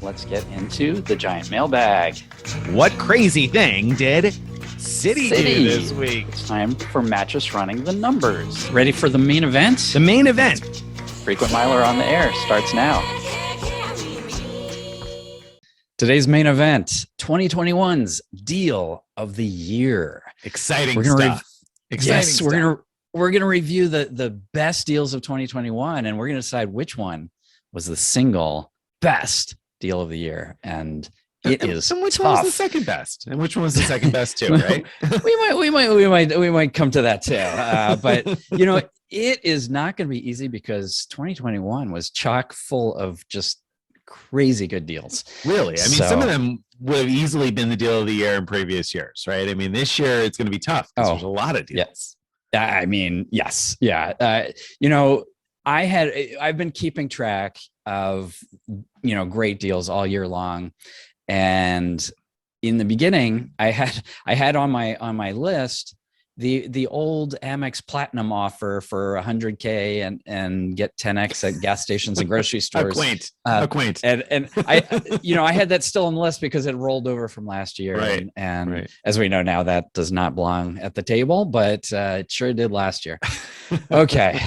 let's get into the giant mailbag. What crazy thing did City do this week? It's time for Mattress running the numbers. Ready for the main event? The main event. Frequent Miler on the air starts now. Today's main event, 2021's deal of the year. Exciting stuff. We're gonna review the best deals of 2021, and we're gonna decide which one was the single best deal of the year. And it is and which tough. one was the second best? And which one was the second best too, right? we might come to that too. But you know, it is not going to be easy because 2021 was chock full of just crazy good deals. Really? I mean, some of them would have easily been the deal of the year in previous years, right? I mean, this year it's going to be tough because there's a lot of deals. Yes. I mean, yes. Yeah. You know, I've been keeping track of, you know, great deals all year long. And in the beginning, I had on my list the old Amex Platinum offer for $100K and get 10X at gas stations and grocery stores. Acquaint. And I, you know, I had that still on the list because it rolled over from last year. Right. And as we know now, that does not belong at the table, but it sure did last year. Okay.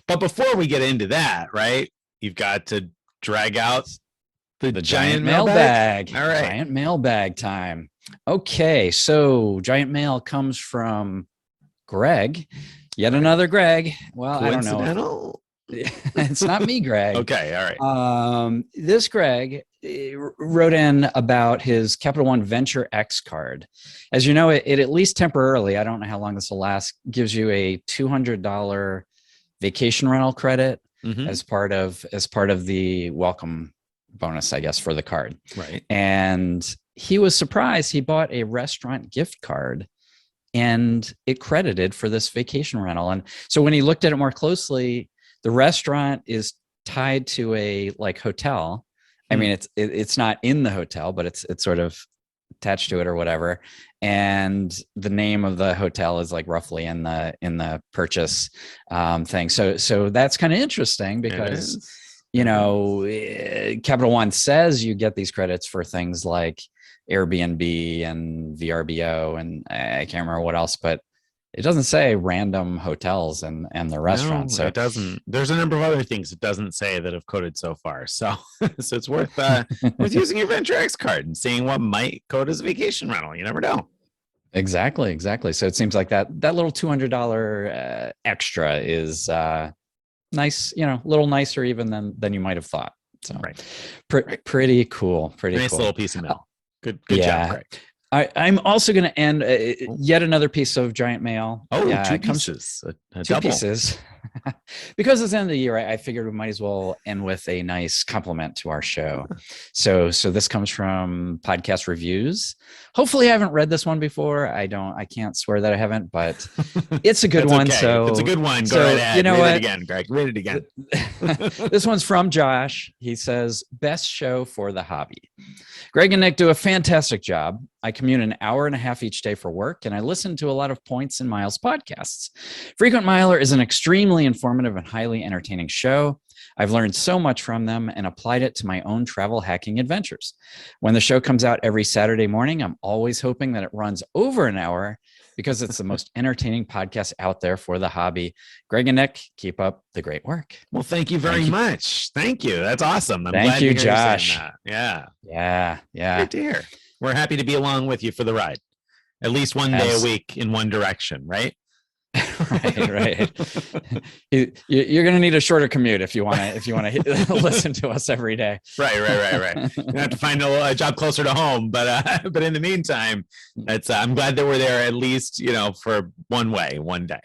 But before we get into that, right, you've got to drag out the giant mailbag. All right. Giant mailbag time. Okay. So giant mail comes from Greg. Yet another Greg. Well, I don't know. It's not me, Greg. Okay. All right. This Greg wrote in about his Capital One Venture X card. As you know, it at least temporarily, I don't know how long this will last, gives you a $200 vacation rental credit as part of the welcome bonus, I guess, for the card. Right. And he was surprised. He bought a restaurant gift card and it credited for this vacation rental. And so when he looked at it more closely, the restaurant is tied to a like hotel. I mean, it's not in the hotel, but it's sort of attached to it or whatever. And the name of the hotel is like roughly in the purchase thing. So that's kind of interesting because, you know, Capital One says you get these credits for things like Airbnb and VRBO and I can't remember what else, but it doesn't say random hotels and the restaurants. No, it doesn't. There's a number of other things it doesn't say that have coded so far. So it's worth using your Venture X card and seeing what might code as a vacation rental. You never know. Exactly. So it seems like that little $200 extra is nice, you know, a little nicer even than you might have thought. So pretty cool. Nice little piece of mail. Good job, Greg. I'm also going to end yet another piece of giant mail. Oh, two pieces. Two pieces. Because it's the end of the year, I figured we might as well end with a nice compliment to our show. So this comes from Podcast Reviews. Hopefully I haven't read this one before. I can't swear that I haven't, but it's a good one. Okay. So it's a good one. Go right ahead. You know Read it again, Greg. Read it again. This one's from Josh. He says, best show for the hobby. Greg and Nick do a fantastic job. I commute an hour and a half each day for work, and I listen to a lot of Points and Miles podcasts. Frequent Miler is an extremely informative and highly entertaining show. I've learned so much from them and applied it to my own travel hacking adventures. When the show comes out every Saturday morning, I'm always hoping that it runs over an hour because it's the most entertaining podcast out there for the hobby. Greg and Nick, keep up the great work. Well, thank you very much. Thank you. That's awesome. I'm glad to hear Josh. That. Yeah. Good to hear. We're happy to be along with you for the ride. At least one day a week in one direction, right? right. You're going to need a shorter commute if you want to listen to us every day. Right. You have to find a job closer to home, but in the meantime, I'm glad that we're there at least, you know, for one day.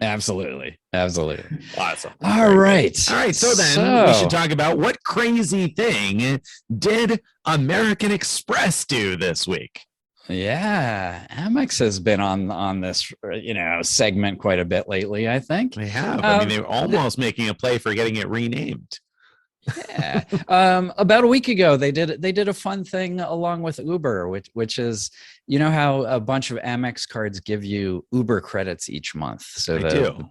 Absolutely. Awesome. All right. So then we should talk about what crazy thing did American Express do this week? Yeah, Amex has been on this, you know, segment quite a bit lately, I think. They have. I mean, they were almost making a play for getting it renamed. Yeah. About a week ago, they did a fun thing along with Uber, which is, you know how a bunch of Amex cards give you Uber credits each month. So the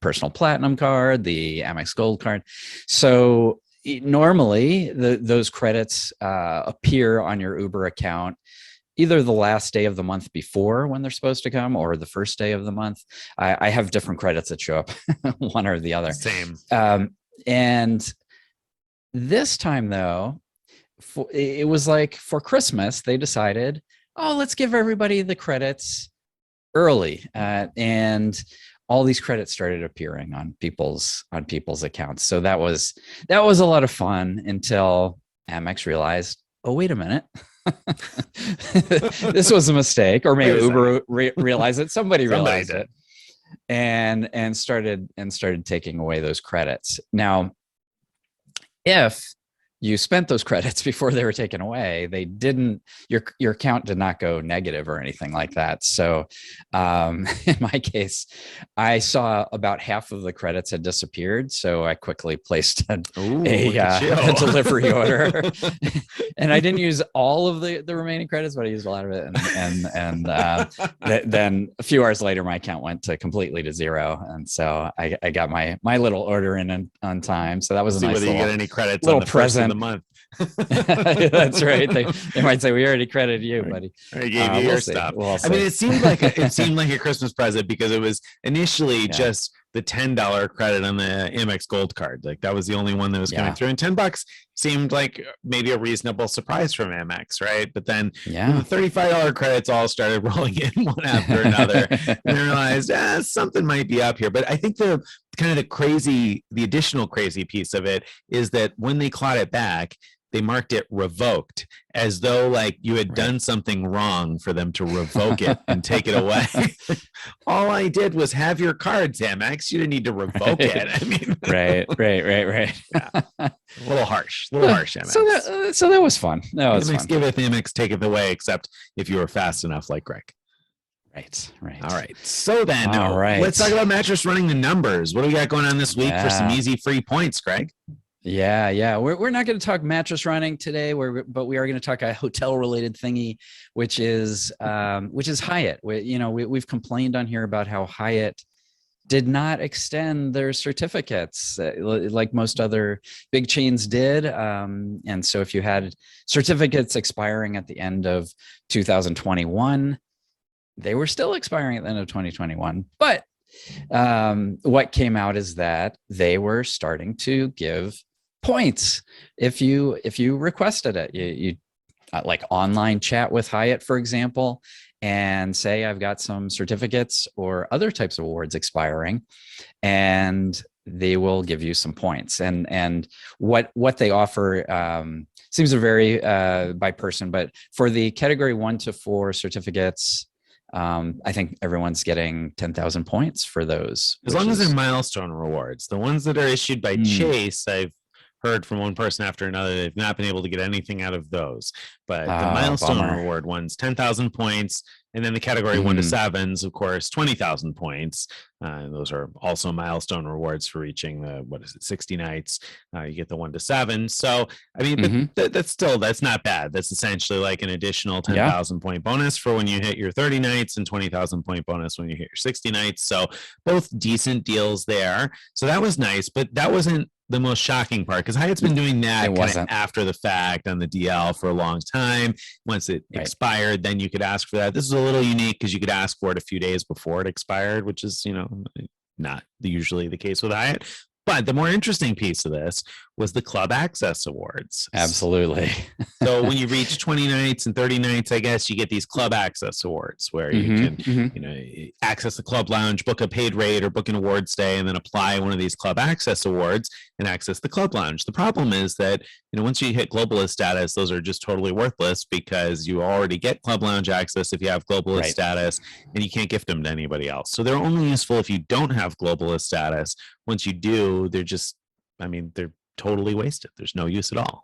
personal platinum card, the Amex Gold card. So normally those credits appear on your Uber account either the last day of the month before when they're supposed to come or the first day of the month. I have different credits that show up one or the other. Same. And this time though, it was like for Christmas, they decided, oh, let's give everybody the credits early. And all these credits started appearing on people's accounts. So that was a lot of fun until Amex realized, oh, wait a minute. This was a mistake, or maybe Uber realized it. Somebody realized it and started taking away those credits. Now, if you spent those credits before they were taken away, they didn't, your account did not go negative or anything like that. So in my case, I saw about half of the credits had disappeared. So I quickly placed a delivery order. And I didn't use all of the remaining credits, but I used a lot of it. And then a few hours later, my account went to completely to zero. And so I got my little order in on time. So that was a nice whether you get any credits little on the present. First of the month. That's right. They might say, we already credited you, buddy. I gave you your stuff. I mean, it seemed like a Christmas present because it was initially just the $10 credit on the Amex Gold card. Like that was the only one that was coming through, and $10 seemed like maybe a reasonable surprise from Amex, right? But then when the $35 credits all started rolling in one after another, and they realized something might be up here. But I think the additional crazy piece of it is that when they clawed it back, they marked it revoked, as though like you had done something wrong for them to revoke it and take it away. All I did was have your cards, Amex. You didn't need to revoke it. I mean, right. A little harsh, Amex. So that was fun. Amex giveth, Amex taketh away, except if you were fast enough, like Greg. Right. All right. So then, let's talk about Mattress running the numbers. What do we got going on this week for some easy free points, Greg? Yeah. We're not going to talk mattress running today, but we are going to talk a hotel related thingy, which is Hyatt. We've complained on here about how Hyatt did not extend their certificates like most other big chains did. And so if you had certificates expiring at the end of 2021, they were still expiring at the end of 2021. But what came out is that they were starting to give points if you requested it. You like online chat with Hyatt, for example, and say, I've got some certificates or other types of awards expiring, and they will give you some points. And what they offer seems to vary by person, but for the category 1 to 4 certificates, I think everyone's getting 10,000 points for those. As long as they're milestone rewards. The ones that are issued by Chase, I've heard from one person after another, they've not been able to get anything out of those. But the milestone reward ones, 10,000 points. And then the category 1 to 7s, of course, 20,000 points. Those are also milestone rewards for reaching the 60 nights. You get the 1 to 7. So, I mean, but that's not bad. That's essentially like an additional 10,000 point bonus for when you hit your 30 nights and 20,000 point bonus when you hit your 60 nights. So both decent deals there. So that was nice, but that wasn't the most shocking part, because Hyatt's been doing that kind of after the fact on the DL for a long time. Once it expired, then you could ask for that. This is a little unique because you could ask for it a few days before it expired, which is, not usually the case with Hyatt. But the more interesting piece of this was the Club Access Awards. Absolutely. So when you reach 20 nights and 30 nights, I guess you get these Club Access Awards where you can, access the club lounge, book a paid rate or book an award stay, and then apply one of these Club Access Awards and access the club lounge. The problem is that, once you hit globalist status, those are just totally worthless because you already get club lounge access if you have globalist status, and you can't gift them to anybody else. So they're only useful if you don't have globalist status. Once you do, they're totally wasted. There's no use at all.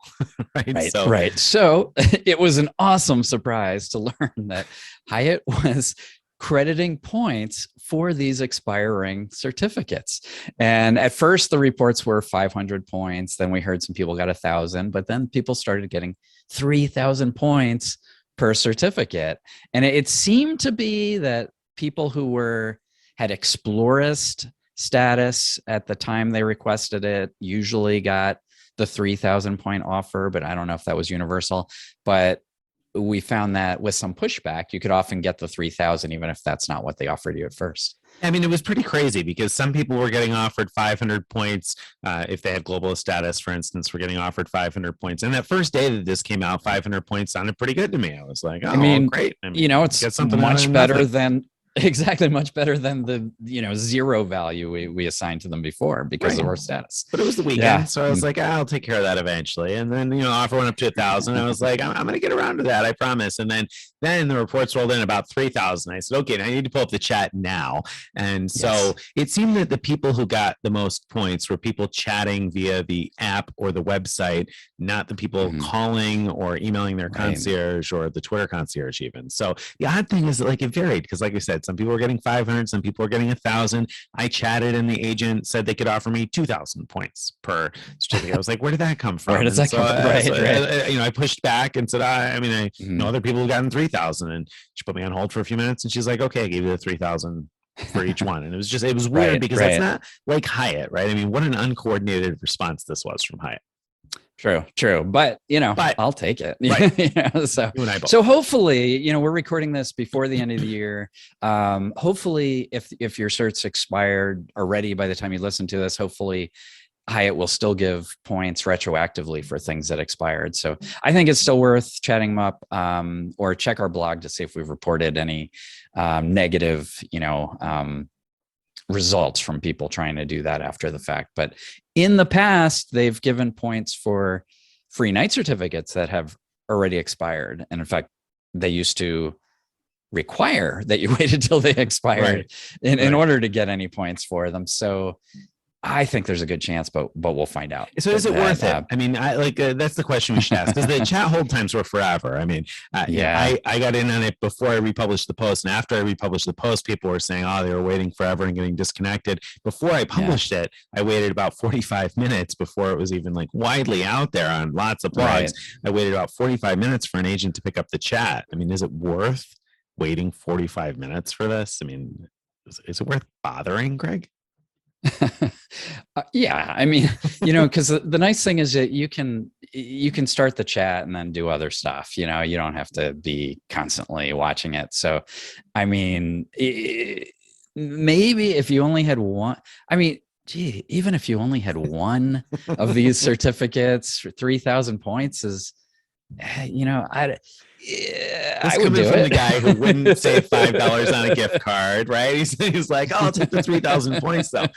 Right. So it was an awesome surprise to learn that Hyatt was crediting points for these expiring certificates. And at first the reports were 500 points. Then we heard some people got 1,000, but then people started getting 3,000 points per certificate. And it seemed to be that people who had Explorist status at the time they requested it usually got the 3,000 point offer, but I don't know if that was universal. But we found that with some pushback, you could often get the 3,000, even if that's not what they offered you at first. I mean, it was pretty crazy because some people were getting offered 500 points. If they had global status, for instance, were getting offered 500 points. And that first day that this came out, 500 points sounded pretty good to me. I was like, oh, I mean, great. I mean, it's much better than much better than the zero value we assigned to them before because of our status. But it was the weekend, so I was like, I'll take care of that eventually. And then offer went up to 1,000. I was like, I'm going to get around to that, I promise. And then the reports rolled in about 3,000. I said, okay, I need to pull up the chat now. And so it seemed that the people who got the most points were people chatting via the app or the website, not the people calling or emailing their concierge or the Twitter concierge even. So the odd thing is that it varied because, like I said, some people were getting 500, some people were getting 1,000. I chatted and the agent said they could offer me 2,000 points per certificate. I was like, where did that come from? Where does that come from? Right. I pushed back and said, I know other people who've gotten 3,000, and she put me on hold for a few minutes and she's like, okay, I gave you the 3,000 for each one. And it was weird because that's not like Hyatt, right? I mean, what an uncoordinated response this was from Hyatt. True. But I'll take it. Right. So hopefully, we're recording this before the end of the year. Hopefully if your certs expired already by the time you listen to this, hopefully Hyatt will still give points retroactively for things that expired. So I think it's still worth chatting them up, or check our blog to see if we've reported any negative, results from people trying to do that after the fact. But in the past, they've given points for free night certificates that have already expired. And in fact, they used to require that you waited till they expired in order to get any points for them. So I think there's a good chance, but we'll find out. So is it worth it? I mean, that's the question we should ask, because the chat hold times were forever. I mean, I got in on it before I republished the post, and after I republished the post, people were saying, oh, they were waiting forever and getting disconnected. Before I published it, I waited about 45 minutes before it was even widely out there on lots of blogs. Right. I waited about 45 minutes for an agent to pick up the chat. I mean, is it worth waiting 45 minutes for this? I mean, is it worth bothering, Greg? I mean, because the nice thing is that you can start the chat and then do other stuff. You don't have to be constantly watching it. So, I mean, maybe if you only had one, even if you only had one of these certificates for 3,000 points is, I would do it. The guy who wouldn't save $5 on a gift card, right? He's like, oh, I'll take the 3,000 points though.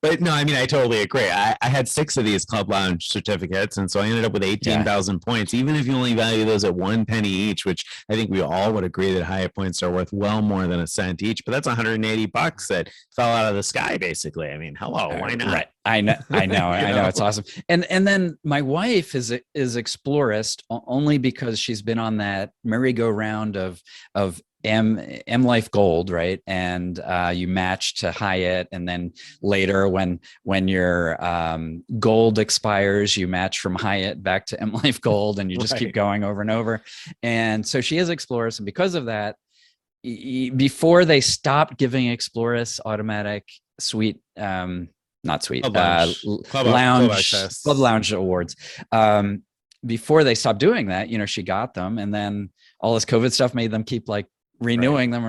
But no, I mean, I totally agree. I had 6 of these Club Lounge certificates, and so I ended up with 18,000 points. Even if you only value those at 1 penny each, which I think we all would agree that Hyatt points are worth well more than a cent each. But that's $180 that fell out of the sky, basically. I mean, hello, why not? Right. I know, it's awesome. And then my wife is Explorist only because she's been on that merry-go-round of M Life Gold, right? And you match to Hyatt, and then later when your gold expires, you match from Hyatt back to M Life Gold, and you just keep going over and over. And so she is Explorist, and because of that, before they stopped giving Explorist automatic suite. Not suite, Club Lounge awards. Before they stopped doing that, she got them, and then all this COVID stuff made them keep renewing them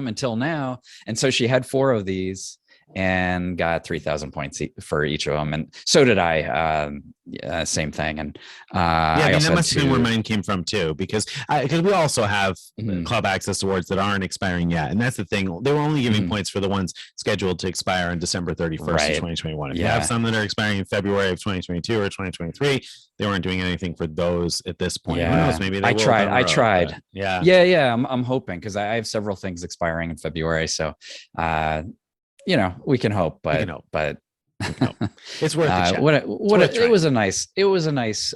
until now. And so she had 4 of these and got 3,000 points for each of them. And so did I. Same thing. And I mean, that must have been where mine came from too, because we also have Club Access Awards that aren't expiring yet. And that's the thing. They were only giving points for the ones scheduled to expire on December 31st of 2021. If you have some that are expiring in February of 2022 or 2023, they weren't doing anything for those at this point. Who knows? Maybe they will. I tried. Yeah. I'm hoping, because I have several things expiring in February. So, we can hope, but it's worth the chat. It was a nice,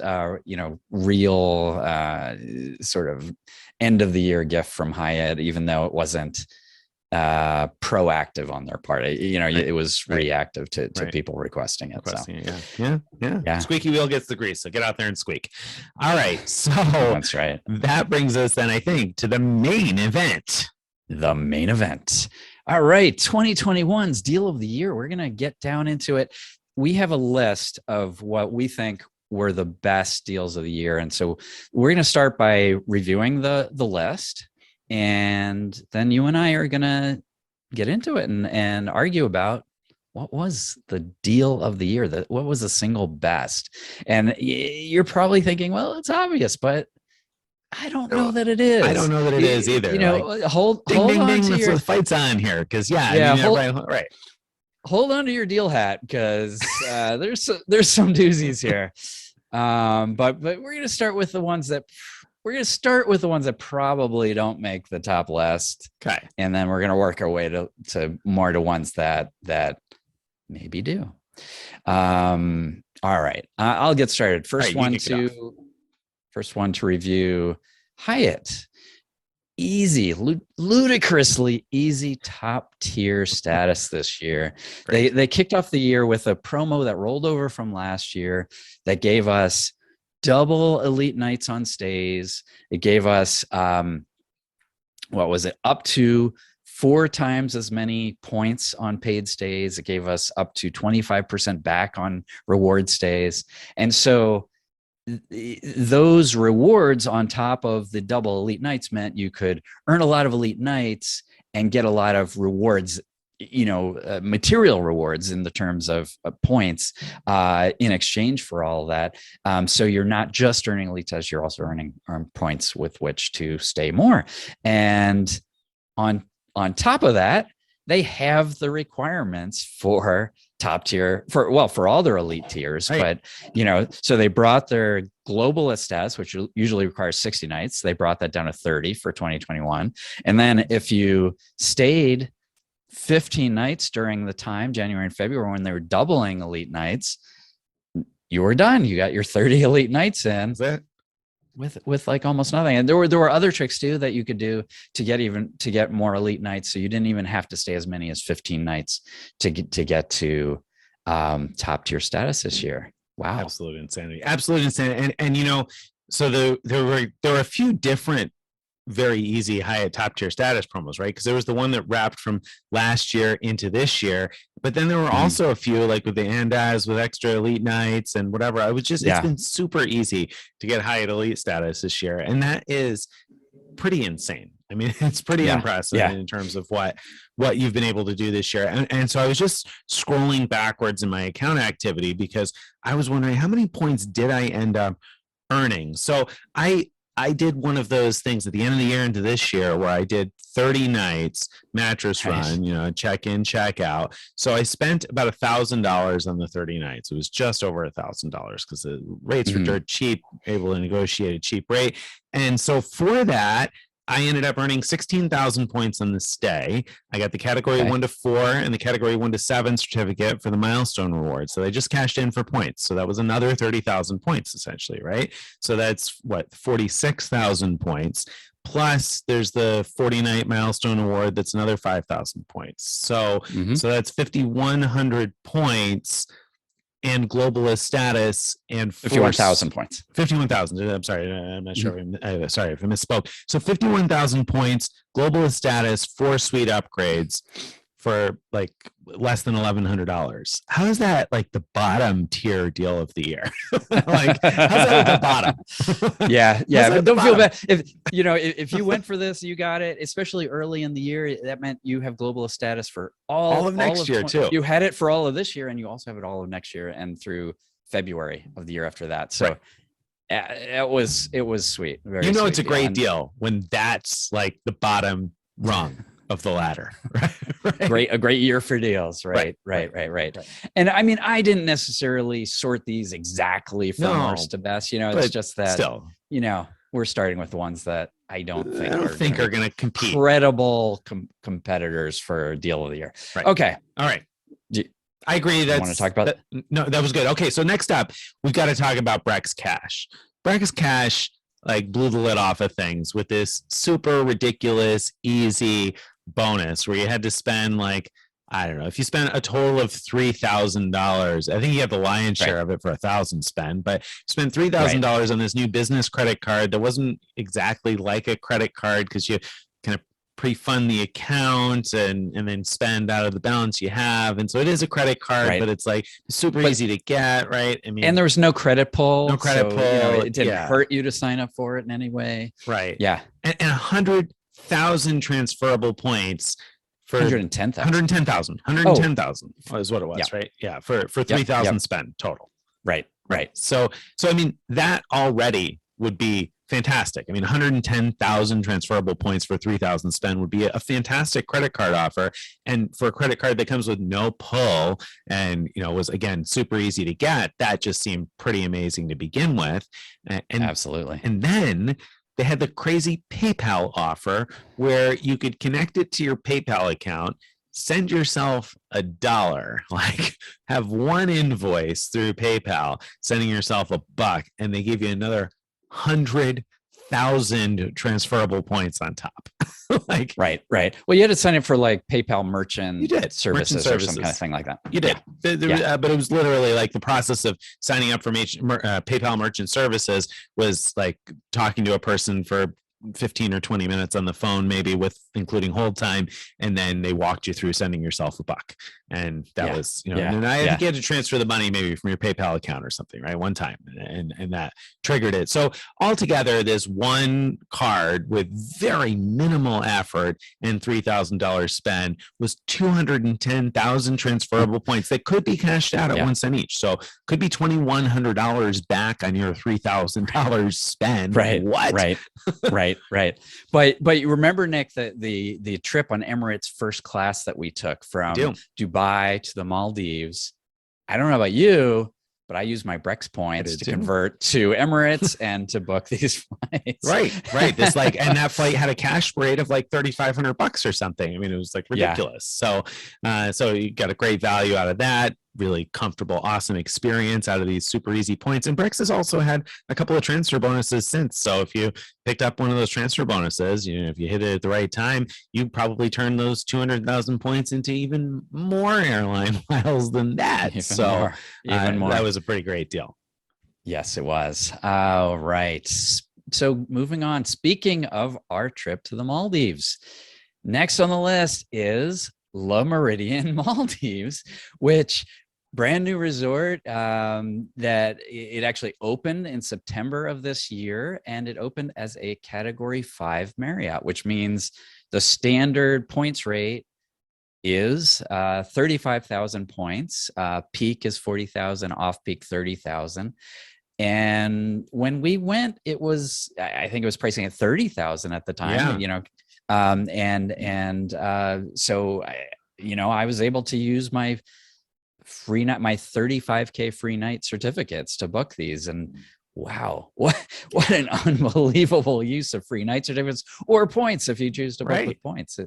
real sort of end of the year gift from Hyatt, even though it wasn't proactive on their part. It was reactive to people requesting it. Yeah. Squeaky wheel gets the grease, so get out there and squeak. All right, so that's right. That brings us then, I think, to the main event. All right, 2021's deal of the year. We're going to get down into it. We have a list of what we think were the best deals of the year. And so we're going to start by reviewing the list. And then you and I are going to get into it and argue about what was the deal of the year, what was the single best. And you're probably thinking, well, it's obvious, but I don't know that it is. I don't know that it is either. You know, like, hold ding, on ding, to your the fight's on here. Cause yeah, right. Hold on to your deal hat because there's some doozies here. But we're gonna start with the ones that probably don't make the top list. Okay. And then we're gonna work our way to more to ones that maybe do. All right. I'll get started. First one to review Hyatt. Easy, ludicrously easy top tier status this year. They kicked off the year with a promo that rolled over from last year that gave us double elite nights on stays. It gave us up to 4 times as many points on paid stays. It gave us up to 25% back on reward stays. And so those rewards on top of the double elite nights meant you could earn a lot of elite nights and get a lot of rewards, material rewards in the terms of points in exchange for all of that. So you're not just earning elite nights, you're also earning points with which to stay more. And on top of that, they have the requirements for top tier for all their elite tiers, right. But so they brought their globalist status, which usually requires 60 nights. They brought that down to 30 for 2021. And then if you stayed 15 nights during the time, January and February, when they were doubling elite nights, you were done. You got your 30 elite nights in. With like almost nothing. And there were other tricks too that you could do to get more elite nights. So you didn't even have to stay as many as 15 nights to get to top tier status this year. Wow. Absolute insanity. And so there were a few different very easy Hyatt top tier status promos, right? Because there was the one that wrapped from last year into this year, but then there were also a few like with the Andaz with extra elite nights and whatever. It's been super easy to get Hyatt elite status this year, and that is pretty insane. I mean, it's pretty impressive in terms of what you've been able to do this year. And so I was just scrolling backwards in my account activity because I was wondering how many points did I end up earning. So I did one of those things at the end of the year into this year where I did 30 nights mattress run, check in, check out. So I spent about $1,000 on the 30 nights. It was just over $1,000 because the rates were dirt cheap, able to negotiate a cheap rate. And so for that, I ended up earning 16,000 points on the stay. I got the category 1 to 4 and the category 1 to 7 certificate for the milestone reward. So they just cashed in for points. So that was another 30,000 points essentially, right? So that's 46,000 points. Plus there's the 40-night milestone award. That's another 5,000 points. So that's 5,100 points and globalist status and 51,000 points. 51,000. I'm sorry. I'm not sure. Sorry if I misspoke. So 51,000 points, globalist status, 4 suite upgrades for like less than $1,100. How is that like the bottom tier deal of the year? Like, how's that at the bottom? Yeah. But don't feel bad. If you went for this, you got it, especially early in the year. That meant you have globalist status for all of next year too. You had it for all of this year, and you also have it all of next year and through February of the year after that. So it was sweet. Very sweet it's a great deal when that's like the bottom rung of the ladder. Right? A great year for deals. Right. And I mean, I didn't necessarily sort these exactly from worst to best. It's just that still, we're starting with ones that I don't think are going to compete. Credible competitors for deal of the year. Right. Okay. All right. I agree. You want to talk about that? No, that was good. Okay. So next up, we've got to talk about Brex Cash. Brex Cash like blew the lid off of things with this super ridiculous, easy bonus where you had to spend like, I don't know, if you spent a total of $3,000, I think you have the lion's share of it for $1,000 spend, but you spent $3,000 on this new business credit card that wasn't exactly like a credit card because you kind of pre-fund the account and then spend out of the balance you have. And so it is a credit card, Right. but it's like super easy to get, right? I mean, and there was no credit pull. no credit pull. It didn't hurt you to sign up for it in any way. Right. Yeah. And 100,000 transferable points for 110,000 is what it was, right? Yeah. For 3,000 spend total. Right. So I mean, that already would be fantastic. I mean, 110,000 transferable points for 3,000 spend would be a fantastic credit card offer. And for a credit card that comes with no pull and, was again, super easy to get, that just seemed pretty amazing to begin with. And absolutely. And then they had the crazy PayPal offer where you could connect it to your PayPal account, send yourself $1, like have one invoice through PayPal, sending yourself $1, and they give you another 100,000 transferable points on top. Like, right. Well, you had to sign up for like PayPal merchant services or some kind of thing like that. You did. But it was literally like the process of signing up for PayPal merchant services was like talking to a person for 15 or 20 minutes on the phone, maybe with including hold time, and then they walked you through sending yourself $1, and that was and I think you had to transfer the money maybe from your PayPal account or something, right, one time, and that triggered it. So altogether, this one card with very minimal effort and $3,000 spend was 210,000 transferable points that could be cashed out at 1 cent each. So could be $2,100 back on your $3,000 spend. Right. What? Right. But you remember, Nick, that the trip on Emirates first class that we took from Dubai to the Maldives. I don't know about you, but I used my Brex points to convert to Emirates and to book these flights. Right. This and that flight had a cash rate of like $3,500 or something. I mean, it was like ridiculous. Yeah. So you got a great value out of that. Really comfortable, awesome experience out of these super easy points. And Brex has also had a couple of transfer bonuses since. So if you picked up one of those transfer bonuses, if you hit it at the right time, you probably turn those 200,000 points into even more airline miles than that. Even more. That was a pretty great deal. Yes, it was. All right. So moving on, speaking of our trip to the Maldives, next on the list is La Meridien Maldives, which brand new resort that it actually opened in September of this year, and it opened as a Category 5 Marriott, which means the standard points rate is 35,000 points. Peak is 40,000, off peak 30,000. And when we went, I think it was pricing at 30,000 at the time. So I was able to use my free night, my 35K free night certificates to book these, and wow, what an unbelievable use of free night certificates or points if you choose to book with points.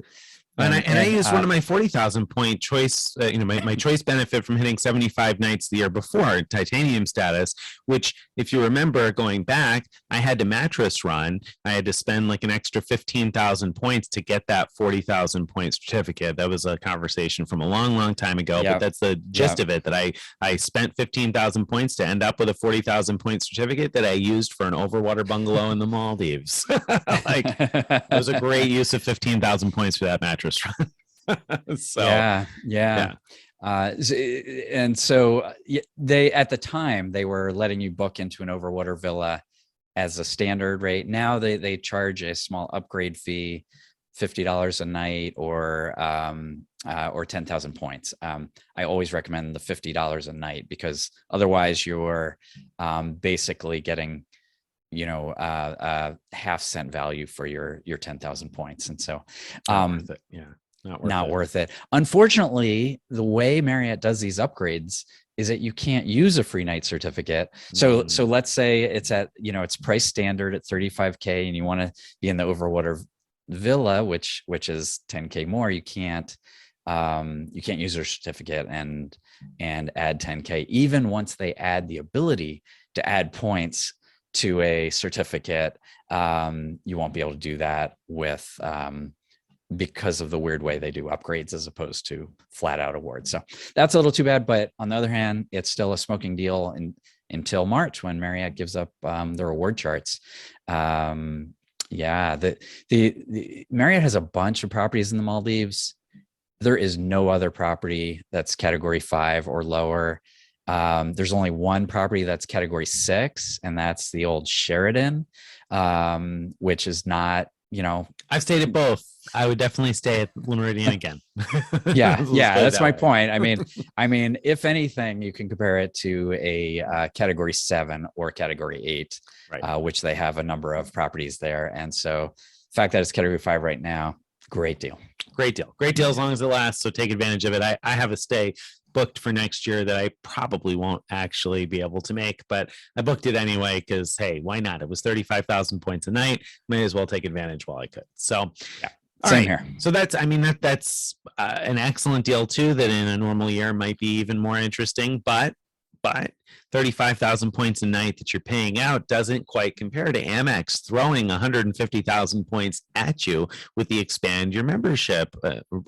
And I used one of my 40,000 point choice, my choice benefit from hitting 75 nights the year before, titanium status, which if you remember going back, I had to Mattress run. I had to spend like an extra 15,000 points to get that 40,000 point certificate. That was a conversation from a long, long time ago, but that's the gist of it, that I spent 15,000 points to end up with a 40,000 point certificate that I used for an overwater bungalow in the Maldives. It was a great use of 15,000 points for that mattress. And so they, at the time, they were letting you book into an overwater villa as a standard rate. Now they charge a small upgrade fee, $50 a night, or 10,000 points. I always recommend the $50 a night, because otherwise you're basically getting half cent value for your 10,000 points. And so not worth it. Unfortunately, the way Marriott does these upgrades is that you can't use a free night certificate. So let's say it's at, it's price standard at 35K, and you want to be in the overwater villa, which is 10K more. You can't use your certificate and add 10K, even once they add the ability to add points to a certificate. You won't be able to do that with because of the weird way they do upgrades as opposed to flat out awards. So that's a little too bad, but on the other hand, it's still a smoking deal until March, when Marriott gives up their award charts. Yeah, the Marriott has a bunch of properties in the Maldives. There is no other property that's category 5 or lower. There's only one property that's category 6, and that's the old Sheridan, which is not, I've stayed at both. I would definitely stay at Meridien again. Yeah, that's my point. I mean, if anything, you can compare it to a category 7 or category 8, right. Which they have a number of properties there. And so the fact that it's category 5 right now, great deal. Great deal as long as it lasts. So take advantage of it. I have a stay booked for next year that I probably won't actually be able to make, but I booked it anyway because, hey, why not? It was 35,000 points a night. May as well take advantage while I could. So yeah. Same here. So that's an excellent deal too, that in a normal year might be even more interesting, but 35,000 points a night that you're paying out doesn't quite compare to Amex throwing 150,000 points at you with the expand your membership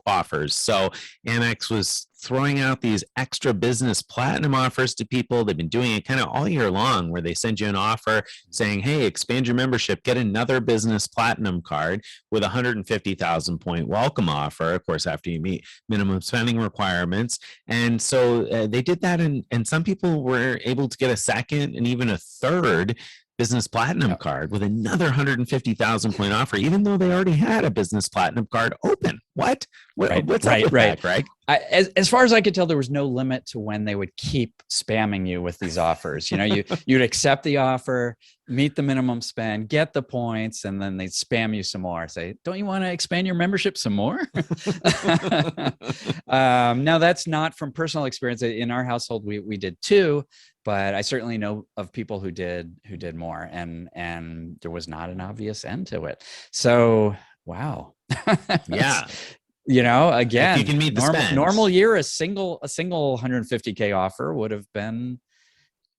offers. So Amex was throwing out these extra business platinum offers to people. They've been doing it kind of all year long, where they send you an offer saying, hey, expand your membership, get another business platinum card with 150,000 point welcome offer, of course, after you meet minimum spending requirements. And so they did that, and some people were able to get a second and even a third business platinum card with another 150,000 point offer, even though they already had a business platinum card open. What's up with that, Greg? As far as I could tell, there was no limit to when they would keep spamming you with these offers. You'd accept the offer, meet the minimum spend, get the points, and then they'd spam you some more. Say, don't you want to expand your membership some more? Now, that's not from personal experience. In our household, we did 2. But I certainly know of people who did more, and there was not an obvious end to it. So, wow. Yeah. Again, if you can meet normal year, a single 150K offer would have been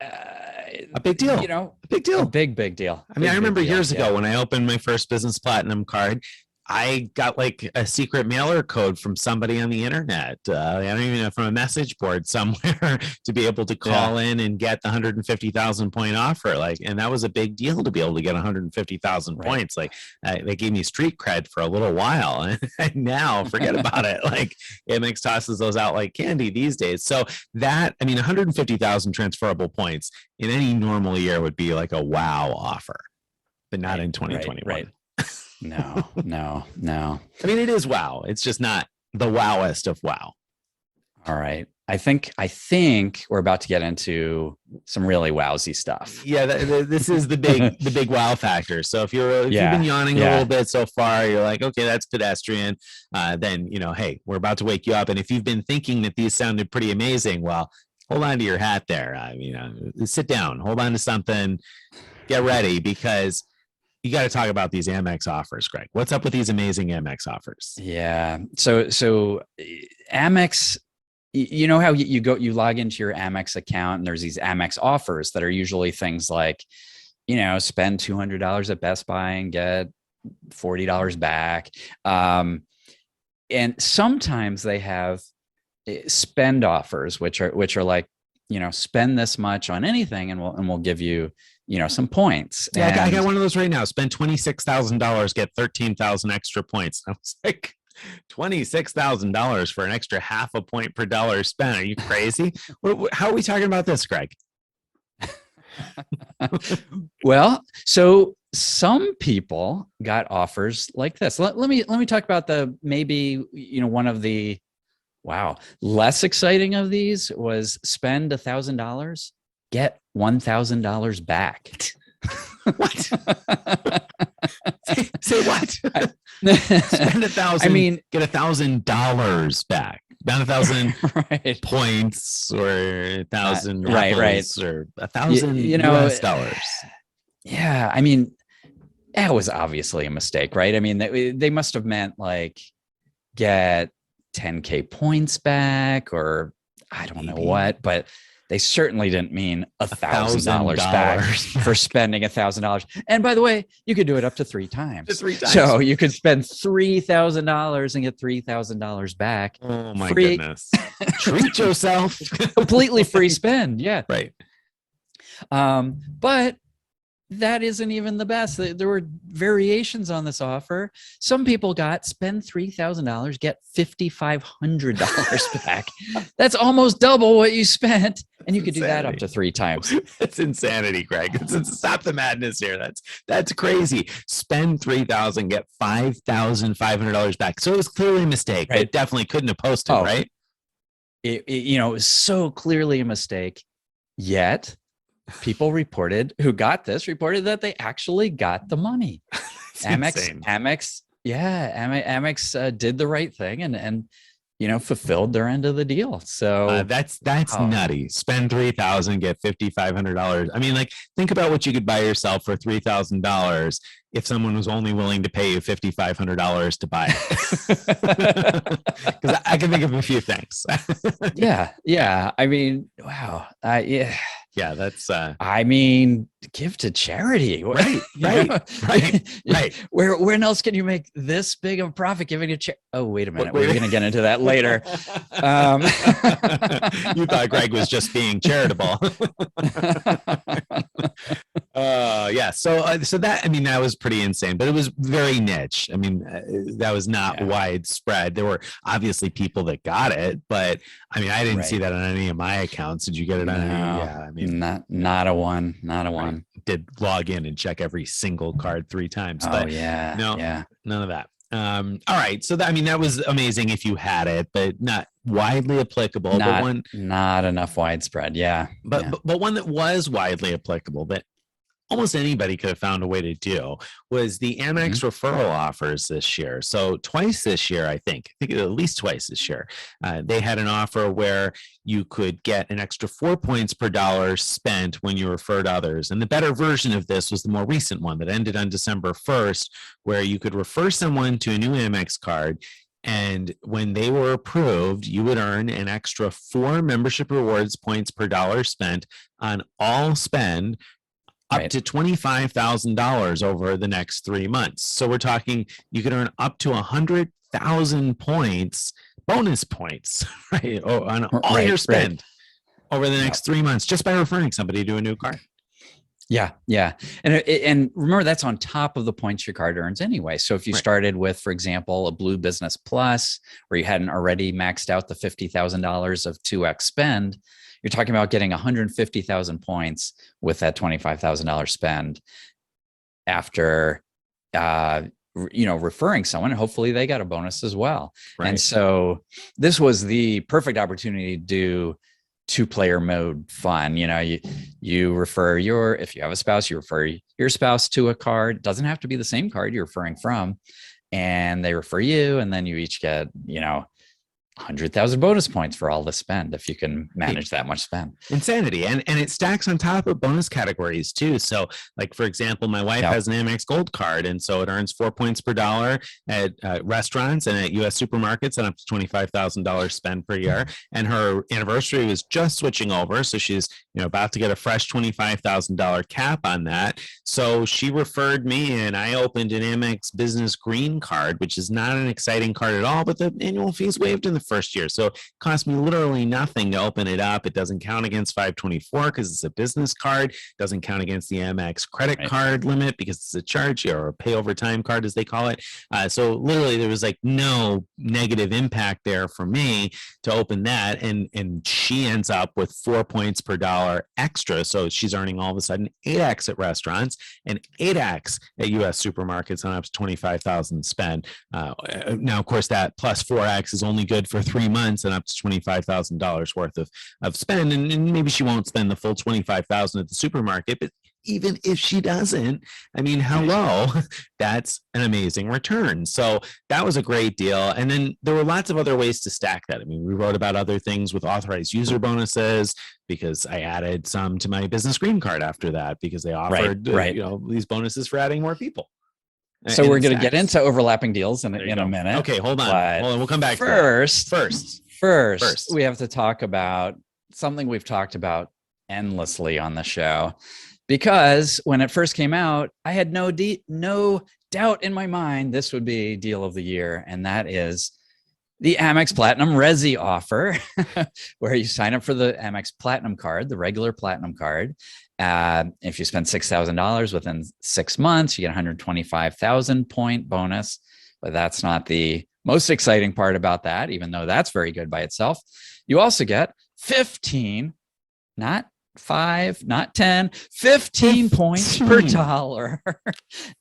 a big deal. A big deal. A big deal. I mean, I remember years ago when I opened my first business platinum card, I got like a secret mailer code from somebody on the internet. I don't even know, from a message board somewhere to be able to call in and get the 150,000 point offer. And that was a big deal to be able to get 150,000 points. They gave me street cred for a little while, and now forget about it. Amex tosses those out like candy these days. So 150,000 transferable points in any normal year would be like a wow offer, but not in 2021. Right. No. I mean, it is wow. It's just not the wowest of wow. All right. I think we're about to get into some really wowsy stuff. Yeah, this is the big wow factor. So if you've been yawning a little bit so far, you're like, okay, that's pedestrian. Then hey, we're about to wake you up. And if you've been thinking that these sounded pretty amazing, well, hold on to your hat there. Sit down, hold on to something, get ready, because you got to talk about these Amex offers, Greg. What's up with these amazing Amex offers? Yeah. So Amex, you know how you log into your Amex account, and there's these Amex offers that are usually things like, spend $200 at Best Buy and get $40 back. And sometimes they have spend offers, which are like, spend this much on anything, and we'll give you, some points. Yeah, I got one of those right now. Spend $26,000, get 13,000 extra points. I was like, $26,000 for an extra half a point per dollar spent. Are you crazy? How are we talking about this, Greg? Well, so some people got offers like this. Let me talk about one of the less exciting of these was spend $1,000, get $1,000 back. What? Say what? Spend 1,000. Get $1,000 back. Not 1,000 points or 1,000 right or 1,000 US dollars. Yeah, that was obviously a mistake, right? They must have meant get 10K points back, or I don't know what, but they certainly didn't mean $1,000 back for spending $1,000. And by the way, you could do it up to 3 times. Just 3 times. So you could spend $3,000 and get $3,000 back. Oh my goodness! Treat yourself. Completely free spend. Yeah. Right. But that isn't even the best. There were variations on this offer. Some people got spend $3,000, get $5,500 back. That's almost double what you spent. And you could do that up to 3 times. That's insanity, Greg. Stop the madness here. That's crazy. Spend $3,000, get $5,500 back. So it was clearly a mistake. Right. It definitely couldn't have posted, right? It was so clearly a mistake. Yet people reported that they actually got the money. Amex did the right thing and fulfilled their end of the deal. So that's nutty. Spend $3,000, get $5,500. I mean, like, think about what you could buy yourself for $3,000 if someone was only willing to pay you $5,500 to buy it. Because I can think of a few things. Yeah. I mean, wow. Yeah, that's. I mean, give to charity, right? Where else can you make this big of a profit giving to charity? Oh, wait a minute, we're going to get into that later. You thought Greg was just being charitable. Yeah. So that, I mean, that was pretty insane, but it was very niche. I mean, that was not widespread. There were obviously people that got it, but I mean, I didn't see that on any of my accounts. Did you get it on any? Yeah. I mean, not a one. I did log in and check every single card 3 times. But none of that. All right. So that was amazing if you had it, but not widely applicable. Not enough widespread. Yeah. But one that was widely applicable that almost anybody could have found a way to do was the Amex referral offers this year. So twice this year, I think at least twice this year, they had an offer where you could get an extra 4 points per dollar spent when you referred others. And the better version of this was the more recent one that ended on December 1st, where you could refer someone to a new Amex card. And when they were approved, you would earn an extra 4 membership rewards points per dollar spent on all spend up to $25,000 over the next 3 months. So we're talking, you could earn up to 100,000 points, bonus points, right, on all your spend over the next 3 months, just by referring somebody to a new card. Yeah. And remember, that's on top of the points your card earns anyway. So if you started with, for example, a Blue Business Plus, where you hadn't already maxed out the $50,000 of 2x spend, you're talking about getting 150,000 points with that $25,000 spend after, referring someone, and hopefully they got a bonus as well. Right. And so this was the perfect opportunity to do 2-player mode fun. You refer if you have a spouse, you refer your spouse to a card. It doesn't have to be the same card you're referring from, and they refer you, and then you each get, 100,000 bonus points for all the spend if you can manage that much spend. Insanity. And it stacks on top of bonus categories too. So like, for example, my wife has an Amex Gold card, and so it earns 4 points per dollar at restaurants and at US supermarkets and up to $25,000 spend per year. And her anniversary was just switching over. So she's about to get a fresh $25,000 cap on that. So she referred me, and I opened an Amex Business Green card, which is not an exciting card at all, but the annual fee's waived in the first year. So it cost me literally nothing to open it up. It doesn't count against 524 because it's a business card. It doesn't count against the Amex credit card limit because it's a charge, or a pay over time card, as they call it. So literally there was like no negative impact there for me to open that. And she ends up with 4 points per dollar extra. So she's earning all of a sudden 8x at restaurants and 8x at US supermarkets on up to 25,000 spend. Now, of course, that plus 4x is only good for 3 months and up to $25,000 worth of spend. And maybe she won't spend the full $25,000 at the supermarket, but even if she doesn't, I mean, hello, that's an amazing return. So that was a great deal. And then there were lots of other ways to stack that. I mean, we wrote about other things with authorized user bonuses, because I added some to my business green card after that, because they offered these bonuses for adding more people. So we're going to get into overlapping deals in a minute. Okay, hold on. We'll come back. First, we have to talk about something we've talked about endlessly on the show, because when it first came out, I had no doubt in my mind this would be deal of the year, and that is the Amex Platinum Resy offer, where you sign up for the Amex Platinum card, the regular Platinum card. If you spend $6,000 within 6 months, you get 125,000 point bonus. But that's not the most exciting part about that, even though that's very good by itself. You also get 15, not 5, not 10, 15 points per dollar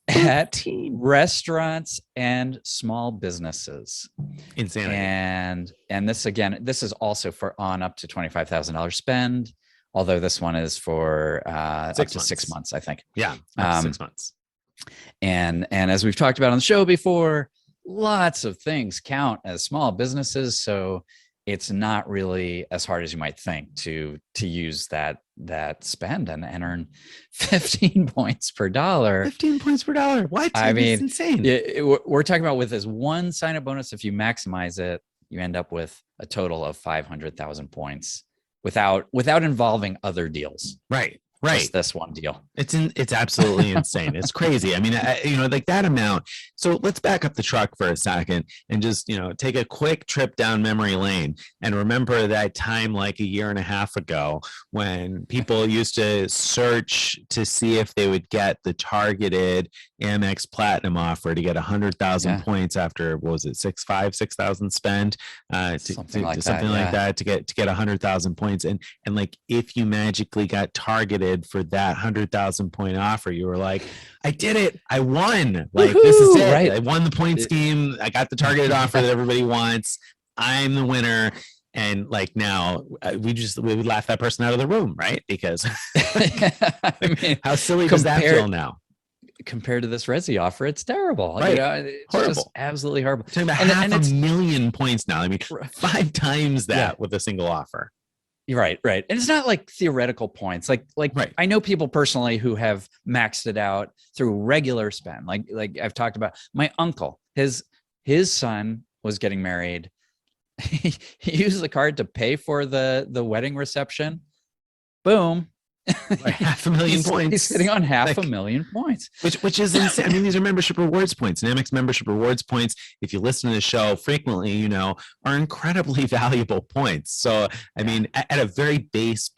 at restaurants and small businesses. Insanity. And this, again, this is also for on up to $25,000 spend, although this one is for up to 6 months, I think. Yeah, 6 months. And as we've talked about on the show before, lots of things count as small businesses, so it's not really as hard as you might think to use that spend and earn 15 points per dollar. 15 points per dollar. What? I mean, it's insane. We're talking about with this one sign-up bonus. If you maximize it, you end up with a total of 500,000 points without involving other deals. Right. Just this one deal. It's absolutely insane. It's crazy. I mean, like that amount. So let's back up the truck for a second and just, take a quick trip down memory lane and remember that time like a year and a half ago when people used to search to see if they would get the targeted Amex Platinum offer to get 100,000 points after, what was it, 6,000 spend, something like that to get 100,000 points. And like, if you magically got targeted for that 100,000 point offer, you were like, I did it. I won. Like, woo-hoo, this is it. Right. I won the point scheme. I got the targeted offer that everybody wants. I'm the winner. And like now we would laugh that person out of the room, right? Because I mean, how silly does that feel now? Compared to this Resy offer, it's terrible. Right. It's horrible. Just absolutely horrible. Talking about half a million points now. I mean, 5 times that with a single offer. Right. And it's not like theoretical points. Like right. I know people personally who have maxed it out through regular spend. Like I've talked about my uncle, his son was getting married. He used the card to pay for the wedding reception. Boom. Like 500,000 points. He's sitting on 500,000 points, which is insane. I mean, these are membership rewards points, and Amex membership rewards points, if you listen to the show frequently, are incredibly valuable points. So, I mean, at a very base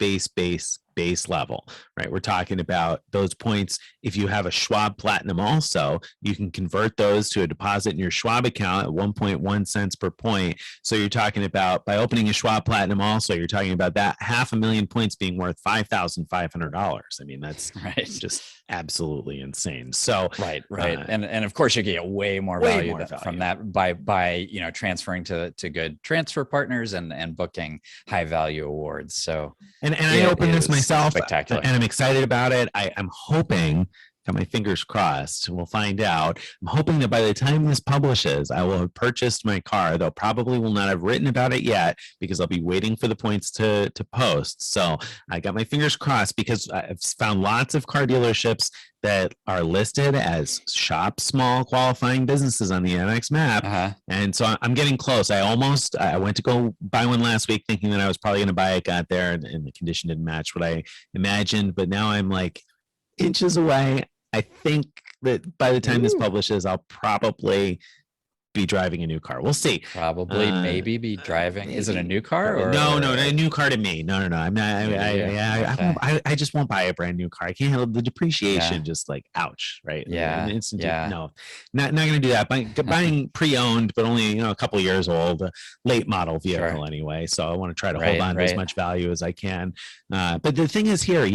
level, right? We're talking about those points. If you have a Schwab Platinum also, you can convert those to a deposit in your Schwab account at 1.1 cents per point. So you're talking about, by opening a Schwab Platinum also, you're talking about that 500,000 points being worth $5,500. I mean, that's just absolutely insane. So right. And of course you get way more value from that by transferring to good transfer partners and booking high value awards. So and I opened this myself, spectacular, and I'm excited about it. I'm hoping, got my fingers crossed, we'll find out. I'm hoping that by the time this publishes, I will have purchased my car. They'll probably will not have written about it yet because I'll be waiting for the points to post. So I got my fingers crossed because I've found lots of car dealerships that are listed as shop small qualifying businesses on the Amex map. And so I'm getting close. I went to go buy one last week thinking that I was probably going to buy it, got there, and the condition didn't match what I imagined. But now I'm like inches away. I think that by the time this publishes, I'll probably be driving a new car. We'll see. Probably, maybe be driving. Is it a new car? Or no, a new car to me. No. I'm not. I just won't buy a brand new car. I can't handle the depreciation. Just like, ouch, right? No, not gonna do that. Buying pre-owned, but only a couple years old, late model vehicle anyway. So I want to try to hold on to as much value as I can. But the thing is here,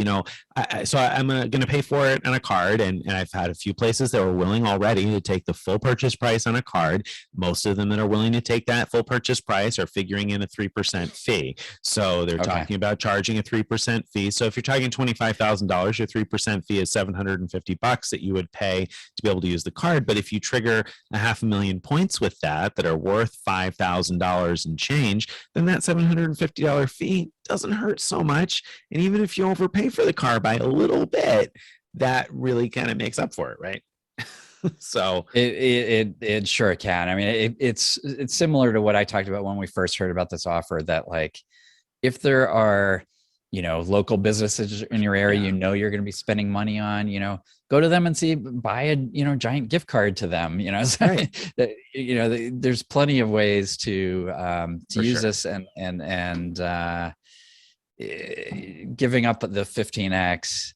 so I'm gonna pay for it on a card, and I've had a few places that were willing already to take the full purchase price on a card. Most of them that are willing to take that full purchase price are figuring in a 3% fee. So they're talking about charging a 3% fee. So if you're talking $25,000, your 3% fee is $750 that you would pay to be able to use the card. But if you trigger 500,000 points with that are worth $5,000 and change, then that $750 fee doesn't hurt so much. And even if you overpay for the car by a little bit, that really kind of makes up for it, right? So it sure can. I mean, it's similar to what I talked about when we first heard about this offer, that like, if there are local businesses in your area, you're going to be spending money on, go to them and buy a, giant gift card to them, so, Right. there's plenty of ways to use this and giving up the 15x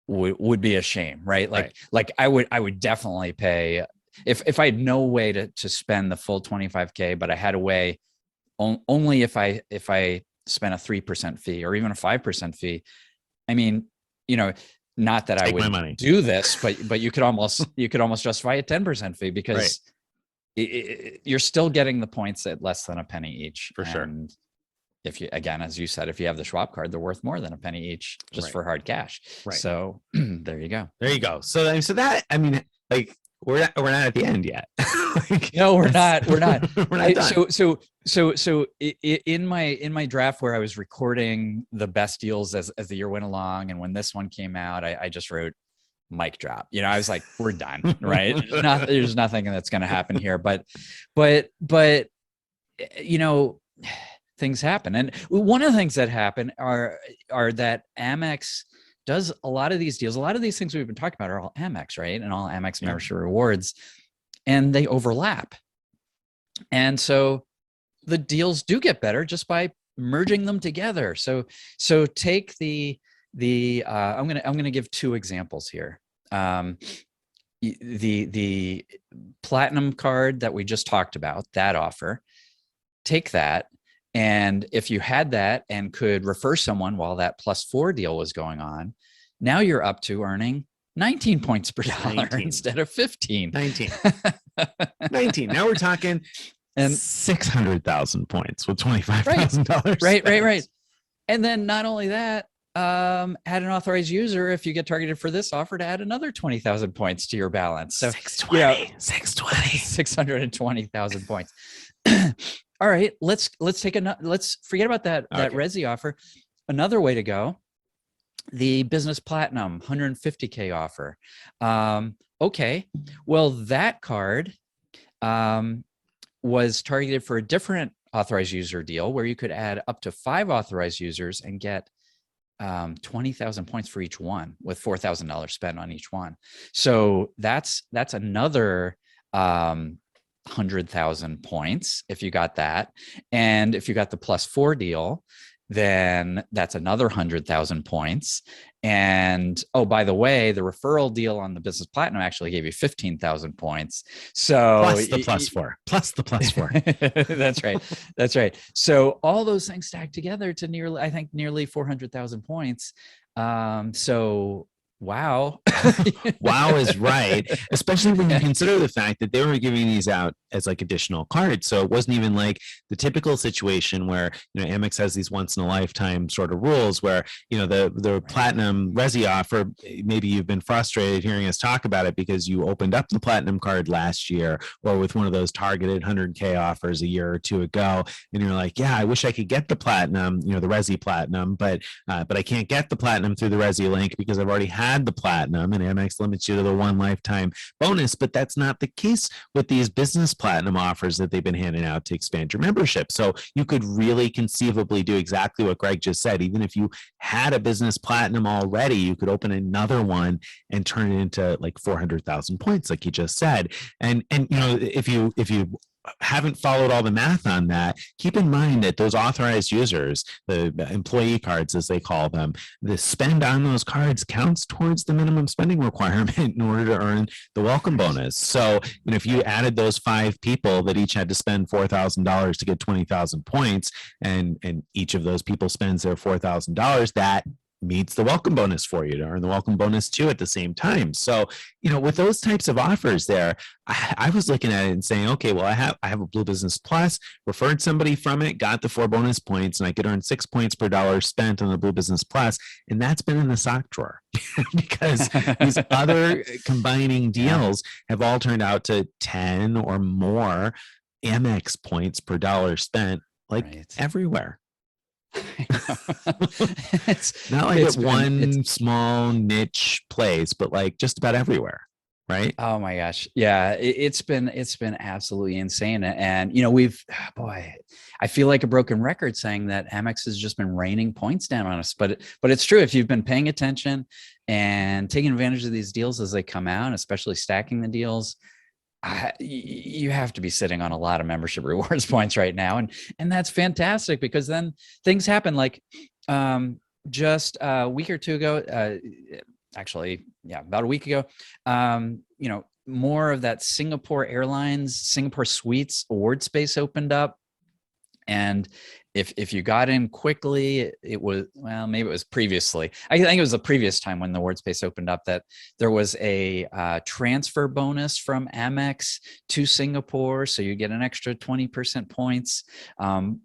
would be a shame, right? Like I would definitely pay if I had no way to spend the full 25K, but I had a way only if I spent a 3% fee or even a 5% fee. I mean, not that I would do this, but you could almost justify a 10% fee because you're still getting the points at less than a penny each. For sure. And if you, again, as you said, if you have the Schwab card, they're worth more than a penny each just for hard cash. Right. So there you go. There you go. So that, I mean, like we're not at the end yet. No, we're not. We're not. We're not done. So in my draft where I was recording the best deals as the year went along, and when this one came out, I just wrote mic drop. I was like, we're done, right? There's nothing that's going to happen here. But things happen, and one of the things that happen are that Amex does a lot of these deals. A lot of these things we've been talking about are all Amex, right? And all Amex membership rewards, and they overlap. And so the deals do get better just by merging them together. So take the I'm going to give two examples here. The platinum card that we just talked about, that offer, take that. And if you had that and could refer someone while that +4 deal was going on, now you're up to earning 19 points per dollar instead of 15. 19. Now we're talking and 600,000 points with $25,000. Right. And then not only that, add an authorized user if you get targeted for this offer to add another 20,000 points to your balance. So 620,000 points. All right, let's forget about that Resy offer. Another way to go, the business platinum 150K offer. Okay, well, that card was targeted for a different authorized user deal where you could add up to 5 authorized users and get 20,000 points for each one with $4,000 spent on each one. So that's another 100,000 points if you got that. And if you got the +4 deal, then that's another 100,000 points. And oh, by the way, the referral deal on the business platinum actually gave you 15,000 points. So plus the +4. That's right. So all those things stacked together to nearly 400,000 points. So wow. Wow is right, especially when you consider the fact that they were giving these out as like additional cards. So it wasn't even like the typical situation where, Amex has these once in a lifetime sort of rules where, the platinum Resy offer, maybe you've been frustrated hearing us talk about it because you opened up the platinum card last year or with one of those targeted 100K offers a year or two ago. And you're like, yeah, I wish I could get the platinum, the Resy Platinum, but I can't get the platinum through the Resy link because I've already had the platinum and Amex limits you to the 1 lifetime bonus. But that's not the case with these business platinum offers that they've been handing out to expand your membership. So you could really conceivably do exactly what Greg just said. Even if you had a business platinum already, you could open another one and turn it into like 400,000 points, like you just said. And if you haven't followed all the math on that, keep in mind that those authorized users, the employee cards as they call them, the spend on those cards counts towards the minimum spending requirement in order to earn the welcome bonus. So if you added those 5 people that each had to spend $4,000 to get 20,000 points, and each of those people spends their $4,000, that meets the welcome bonus for you to earn the welcome bonus too at the same time. So, with those types of offers there, I was looking at it and saying, okay, well, I have a Blue Business Plus, referred somebody from it, got the 4 bonus points, and I could earn 6 points per dollar spent on the Blue Business Plus. And that's been in the sock drawer because these other combining deals have all turned out to 10 or more Amex points per dollar spent, everywhere. It's not like it's one small niche place, but like just about everywhere. right? Oh my gosh. Yeah. It's been absolutely insane. And, boy, I feel like a broken record saying that Amex has just been raining points down on us, but it's true. If you've been paying attention and taking advantage of these deals as they come out, especially stacking the deals, you have to be sitting on a lot of membership rewards points right now. And that's fantastic, because then things happen like, just a week or two ago, actually, yeah, about a week ago, more of that Singapore Airlines, Singapore Suites award space opened up. And if you got in quickly, it was, well, maybe it was previously. I think it was the previous time when the award space opened up that there was a transfer bonus from Amex to Singapore. So you get an extra 20% points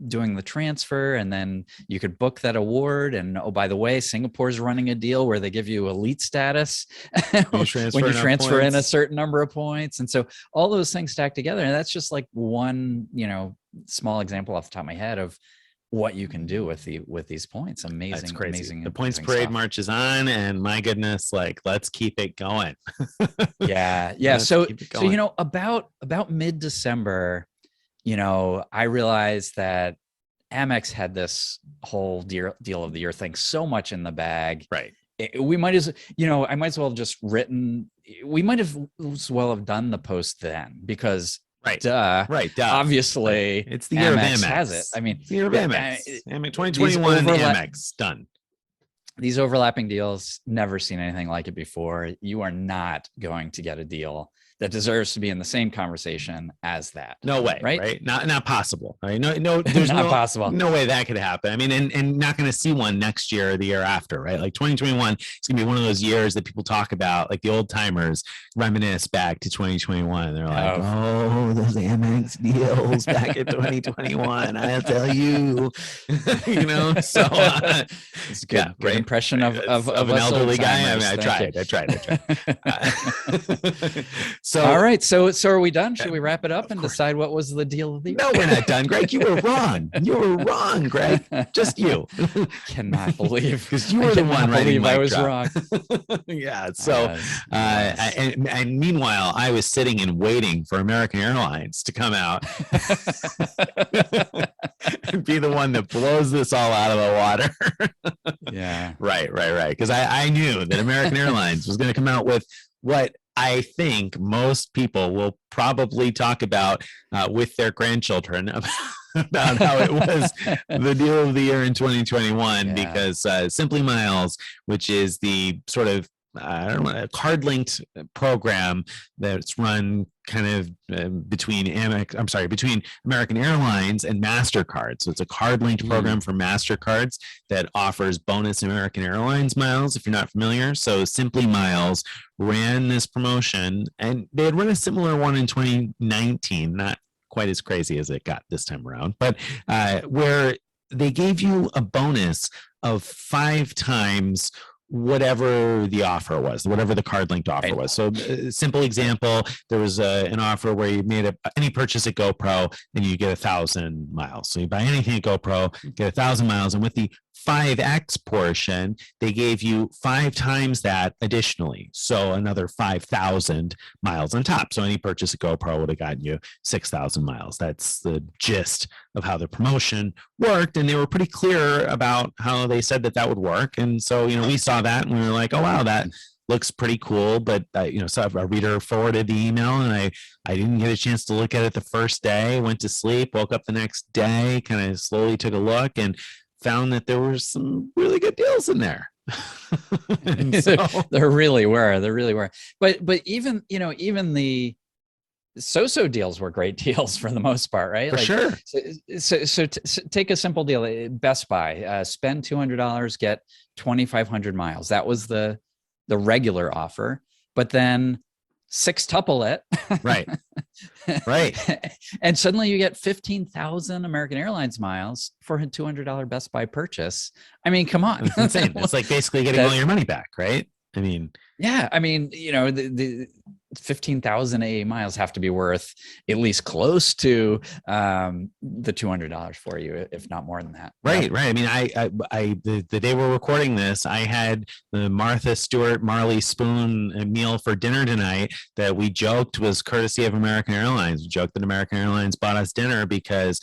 doing the transfer, and then you could book that award. And oh, by the way, Singapore's running a deal where they give you elite status when you transfer in a certain number of points. And so all those things stacked together. And that's just like one, small example off the top of my head of what you can do with these points. Amazing. That's crazy. Amazing. The points parade marches on, and my goodness, like, let's keep it going. Yeah. So about mid-December, I realized that Amex had this whole deal of the year thing so much in the bag. Right. I might as well have just written. We might have as well have done the post then, because duh. Obviously, it's the year of Amex. Has it? I mean, it's the year of Amex. Amex 2021 Amex done. These overlapping deals, never seen anything like it before. You are not going to get a deal that deserves to be in the same conversation as that. No way, right? Not possible. Right? No, there's not possible. No way that could happen. I mean, and not going to see one next year or the year after, right? Like 2021 is going to be one of those years that people talk about, like the old timers reminisce back to 2021. They're like, oh, those Amex deals back in 2021. I'll tell you, So it's good. Good impression of an elderly guy. I mean, I tried. So, all right. So are we done? Should we wrap it up and decide what was the deal of the year? No, we're not done, Greg. You were wrong. You were wrong, Greg. Just you. Cannot believe, because you were the one writing. I was wrong. Yeah. So, and meanwhile, I was sitting and waiting for American Airlines to come out and be the one that blows this all out of the water. Yeah. Right. Because I knew that American Airlines was going to come out with what I think most people will probably talk about with their grandchildren about how it was the deal of the year in 2021, because SimplyMiles, which is the sort of card-linked program that's run kind of between American Airlines and MasterCard. So it's a card-linked program for MasterCards that offers bonus American Airlines miles, if you're not familiar. So SimplyMiles ran this promotion, and they had run a similar one in 2019, not quite as crazy as it got this time around, but where they gave you a bonus of 5 times whatever the offer was, whatever the card linked offer was. So simple example, there was an offer where you made any purchase at GoPro and you get 1,000 miles. So you buy anything at GoPro, get 1,000 miles. And with the 5X portion, they gave you 5 times that additionally. So another 5,000 miles on top. So any purchase at GoPro would have gotten you 6,000 miles. That's the gist of how the promotion worked. And they were pretty clear about how they said that would work. And so, we saw that and we were like, oh, wow, that looks pretty cool. But, so a reader forwarded the email and I didn't get a chance to look at it the first day, went to sleep, woke up the next day, kind of slowly took a look and found that there were some really good deals in there. So, there really were. But even the so-so deals were great deals for the most part, right? For sure. So take a simple deal. Best Buy, spend $200, get 2,500 miles. That was the regular offer. But then sextuple it. Right. And suddenly you get 15,000 American Airlines miles for a $200 Best Buy purchase. I mean, come on. It's insane. It's like basically getting all your money back, right? I mean, yeah. I mean, 15,000 AA miles have to be worth at least close to the $200 for you, if not more than that. Right. I mean, the day we're recording this, I had the Martha Stewart Marley Spoon meal for dinner tonight that we joked was courtesy of American Airlines. We joked that American Airlines bought us dinner because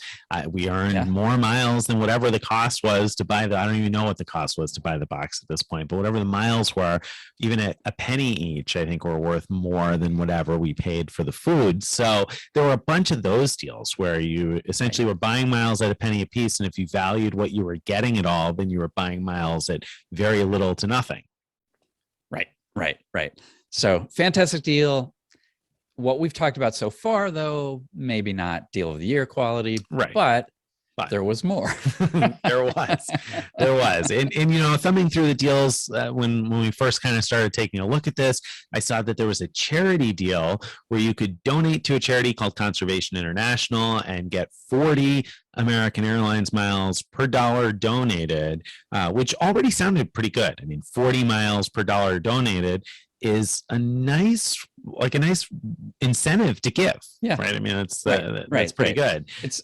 we earned more miles than whatever the cost was to buy I don't even know what the cost was to buy the box at this point, but whatever the miles were, even at a penny each, I think were worth more than whatever we paid for the food. So there were a bunch of those deals where you essentially were buying miles at a penny a piece, and if you valued what you were getting at all, then you were buying miles at very little to nothing. Right. So fantastic deal. What we've talked about so far, though, maybe not deal of the year quality, but there was more. there was. And thumbing through the deals when we first kind of started taking a look at this, I saw that there was a charity deal where you could donate to a charity called Conservation International and get 40 American Airlines miles per dollar donated, which already sounded pretty good. I mean, 40 miles per dollar donated is a nice incentive to give. Yeah. Right. I mean, that's pretty good. It's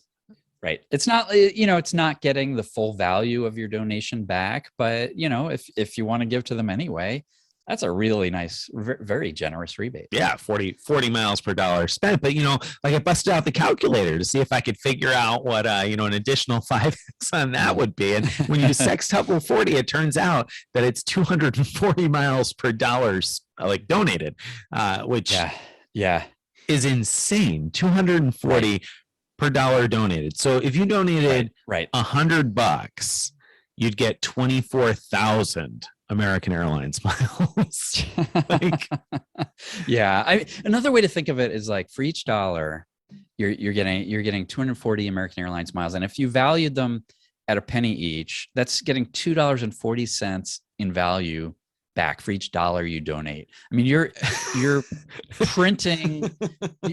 not, it's not getting the full value of your donation back, but if you want to give to them anyway, that's a really nice, very generous rebate. Yeah. 40 miles per dollar spent. But, I busted out the calculator to see if I could figure out what, an additional 5X on that would be. And when you sextuple 40, it turns out that it's 240 miles per dollar, donated, which is insane. 240 per dollar donated. So if you donated $100, you'd get 24,000 American Airlines miles. Another way to think of it is for each dollar, you're getting 240 American Airlines miles, and if you valued them at a penny each, that's getting $2.40 in value back for each dollar you donate. I mean, you're printing,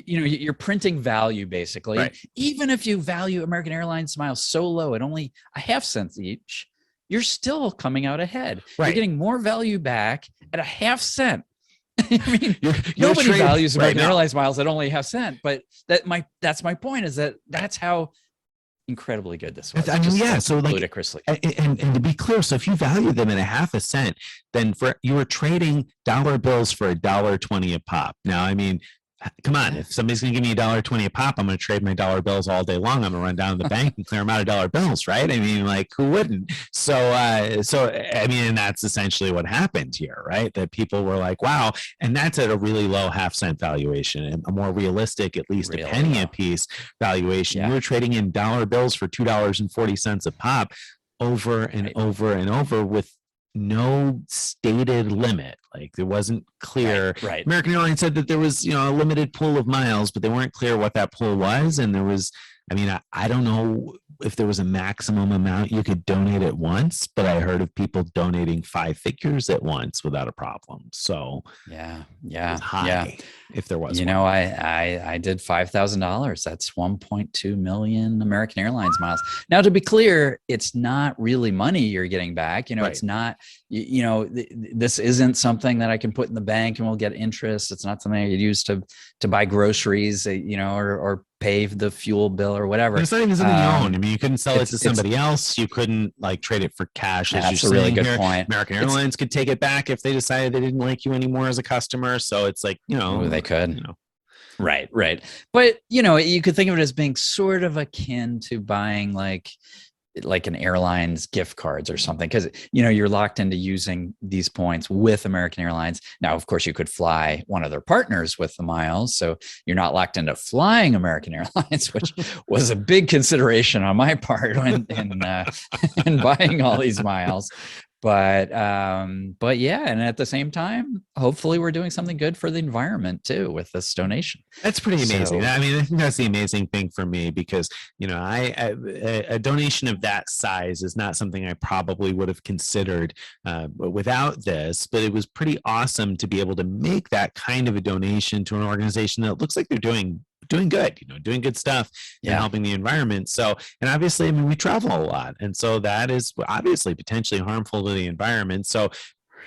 you're printing value basically. Even if you value American Airlines miles so low at only a half cent each, you're still coming out ahead. You're getting more value back at a half cent. I mean, nobody values American Airlines miles at only a half cent, but that's my point, is that's how incredibly good this was. I mean, so ludicrously. And to be clear, so if you value them at a half a cent, then you were trading dollar bills for $1.20 a pop. Now, I mean, come on, if somebody's going to give me $1.20 a pop, I'm going to trade my dollar bills all day long. I'm going to run down to the bank and clear them out of dollar bills, right? I mean, who wouldn't? So I mean, and that's essentially what happened here, right? That people were like, wow. And that's at a really low half cent valuation, and a more realistic, at least really a penny a piece valuation. You were trading in dollar bills for $2.40 a pop over and over and over with no stated limit. It wasn't clear. American Airlines said that there was, a limited pool of miles, but they weren't clear what that pool was. And there was, I don't know if there was a maximum amount you could donate at once, but I heard of people donating 5 figures at once without a problem. So if there was, I did $5,000. That's 1.2 million American Airlines miles. Now, to be clear, it's not really money you're getting back. It's not, this isn't something that I can put in the bank and we'll get interest. It's not something I could use to buy groceries, or pay the fuel bill or whatever. But it's not even something you own. I mean, you couldn't sell it to somebody else. You couldn't trade it for cash. That's a really good point. American Airlines could take it back if they decided they didn't like you anymore as a customer. So it's they could. Right. But, you could think of it as being sort of akin to buying like an airline's gift cards or something, because you're locked into using these points with American Airlines. Now, of course, you could fly one of their partners with the miles, so you're not locked into flying American Airlines, which was a big consideration on my part in buying all these miles. But yeah, and at the same time, hopefully we're doing something good for the environment too with this donation. That's pretty amazing. I mean, I think that's the amazing thing for me, because a donation of that size is not something I probably would have considered without this, but it was pretty awesome to be able to make that kind of a donation to an organization that looks like they're doing good, doing good stuff and helping the environment. So, and obviously, we travel a lot. And so that is obviously potentially harmful to the environment. So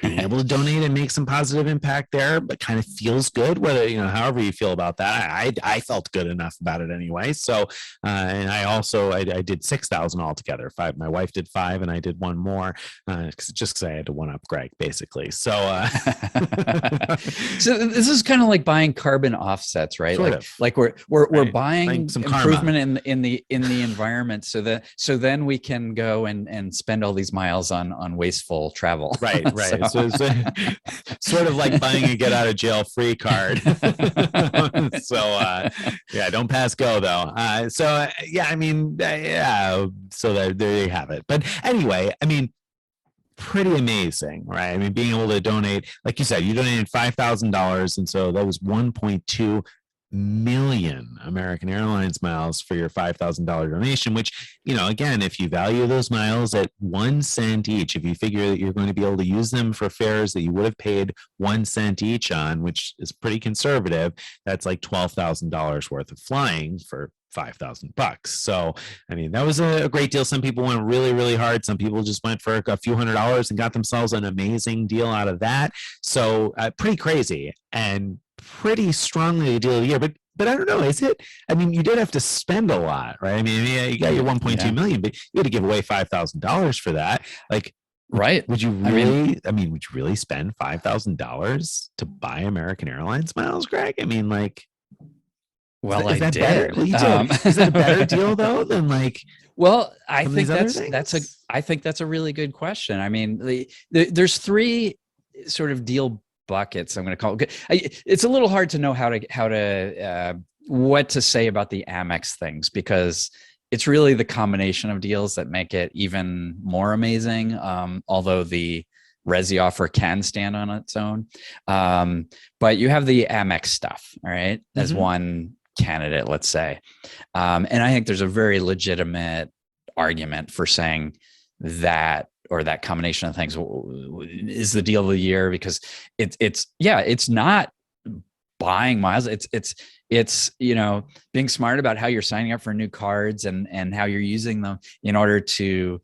being able to donate and make some positive impact there, but kind of feels good, whether, however you feel about that. I felt good enough about it anyway. So, and I also, I did 6,000 altogether. 5, my wife did 5 and I did 1 more, just because I had to one up Greg basically. So, so this is kind of like buying carbon offsets, right? Like we're buying some improvement in the environment so then we can go and spend all these miles on wasteful travel. Right. So sort of like buying a get out of jail free card. So yeah, don't pass go though. So there you have it. But anyway, I mean, pretty amazing, right? I mean, being able to donate, like you said, you donated $5,000, and so that was 1.2 million American Airlines miles for your $5,000 donation, which, again, if you value those miles at 1 cent each, if you figure that you're going to be able to use them for fares that you would have paid 1 cent each on, which is pretty conservative, that's like $12,000 worth of flying for $5,000. So, I mean, that was a great deal. Some people went really, really hard. Some people just went for a few $100s and got themselves an amazing deal out of that. So pretty crazy and pretty strongly a deal of the year. But I don't know, is it? I mean, you did have to spend a lot, right? I mean, you got your 1.2 million, but you had to give away $5,000 for that. Like, right. Would you really, would you really spend $5,000 to buy American Airlines miles, Greg? I mean, like, I did. Better? Well, you did. Is that a better deal though than like? Well, I think that's a really good question. I mean, there's 3 sort of deal buckets, I'm going to call it. It's a little hard to know what to say about the Amex things, because it's really the combination of deals that make it even more amazing. Although the Resy offer can stand on its own. But you have the Amex stuff, all right, as one candidate, let's say. And I think there's a very legitimate argument for saying that, or that combination of things is the deal of the year, because it's not buying miles. It's being smart about how you're signing up for new cards and how you're using them in order to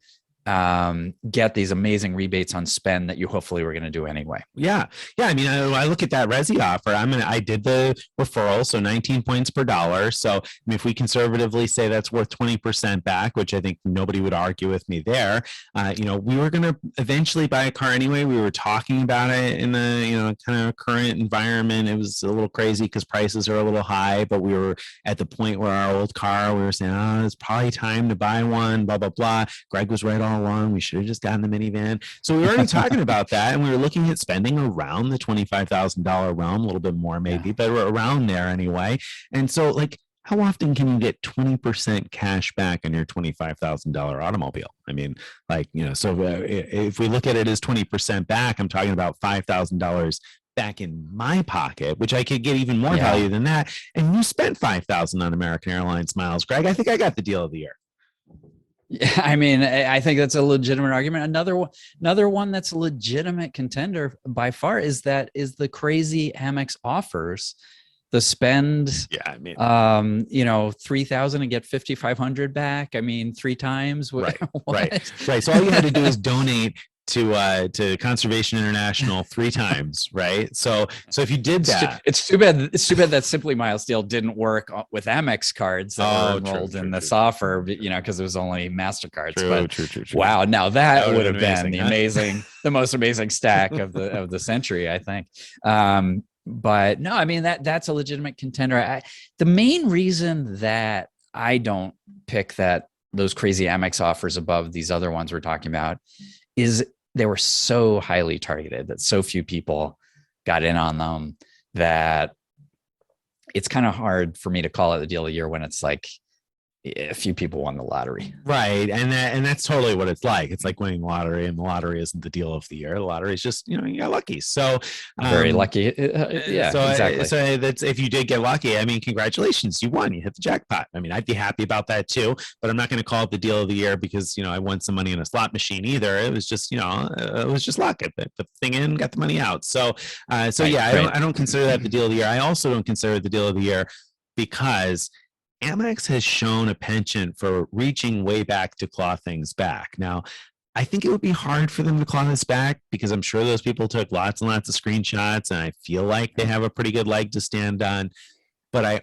get these amazing rebates on spend that you hopefully were going to do anyway. Yeah. I mean, I look at that Resy offer. I did the referral, so 19 points per dollar. So if we conservatively say that's worth 20% back, which I think nobody would argue with me there, we were going to eventually buy a car anyway. We were talking about it in the, kind of current environment. It was a little crazy because prices are a little high, but we were at the point where our old car, we were saying, it's probably time to buy one, blah, blah, blah. Greg was right all along. We should have just gotten the minivan. So we were already talking about that, and we were looking at spending around the $25,000 realm, a little bit more maybe, but we're around there anyway. And so, like, how often can you get 20% cash back on your $25,000 automobile? I mean, like, so if we look at it as 20% back, I'm talking about $5,000 back in my pocket, which I could get even more value than that. And you spent $5,000 on American Airlines miles, Greg. I think I got the deal of the year. Yeah, I mean, I think that's a legitimate argument. Another one that's a legitimate contender by far is the crazy Amex offers. The spend, 3,000 and get 5,500 back. I mean, 3 times. Right. So all you had to do is donate to Conservation International 3 times, right? So if you did that, it's too bad that SimplyMiles deal didn't work with Amex cards that were enrolled in this offer, because it was only MasterCards. True. Wow, now that would have been the most amazing stack of the century, I think. But no, I mean that's a legitimate contender. The main reason that I don't pick those crazy Amex offers above these other ones we're talking about is they were so highly targeted that so few people got in on them that it's kind of hard for me to call it the deal of the year when it's like a few people won the lottery. Right. And that's totally what it's like. It's like winning the lottery, and the lottery isn't the deal of the year. The lottery is just, you got lucky. So very lucky. Exactly. So that's, if you did get lucky, I mean, congratulations, you won, you hit the jackpot. I mean, I'd be happy about that too, but I'm not going to call it the deal of the year because, I won some money in a slot machine either. It was just, it was just luck. I put the thing in, got the money out. I don't consider that the deal of the year. I also don't consider it the deal of the year because Amex has shown a penchant for reaching way back to claw things back. Now, I think it would be hard for them to claw this back because I'm sure those people took lots and lots of screenshots, and I feel like they have a pretty good leg to stand on. But I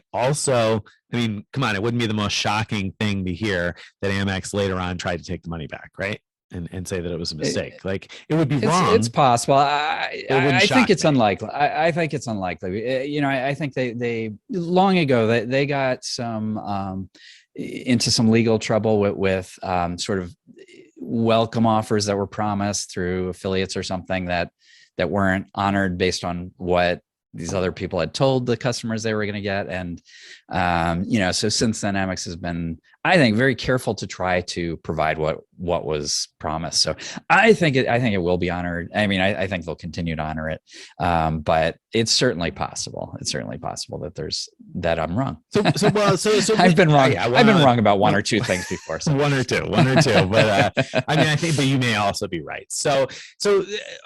mean, come on, it wouldn't be the most shocking thing to hear that Amex later on tried to take the money back, right? And say that it was a mistake. Like, it would be wrong. It's possible. I think it's me. unlikely. I think it's unlikely. You know, I think they long ago they got some into some legal trouble with sort of welcome offers that were promised through affiliates or something that weren't honored based on what these other people had told the customers they were going to get. And, you know, so since then, Amex has been, I think, very careful to try to provide what was promised. So I think it will be honored. I mean, I think they'll continue to honor it. But it's certainly possible. It's certainly possible that I'm wrong. So I've been wrong. Yeah, I've been wrong about one or two things before. So. one or two. But I mean, I think, but you may also be right. So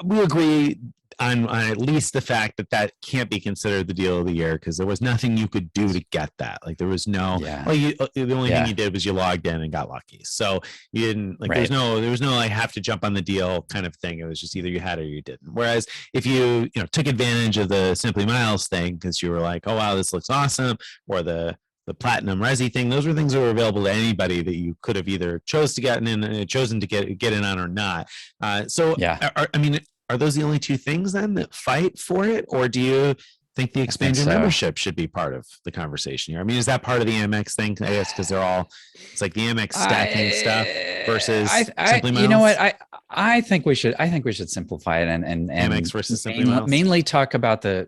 we agree on at least the fact that can't be considered the deal of the year, because there was nothing you could do to get that. Like, there was no, the only thing you did was you logged in and got lucky. So you didn't like, there was no like have to jump on the deal kind of thing. It was just either you had it or you didn't. Whereas if you took advantage of the SimplyMiles thing because you were like, oh wow, this looks awesome, or the Platinum Resy thing, those were things that were available to anybody that you could have either chosen to get in on or not. Are those the only two things then that fight for it, or do you think the expanded membership should be part of the conversation here? I mean, is that part of the Amex thing? I guess because it's like the Amex stacking stuff versus SimplyMiles. You know what? I think we should simplify it and Amex versus SimplyMiles. Mainly talk about the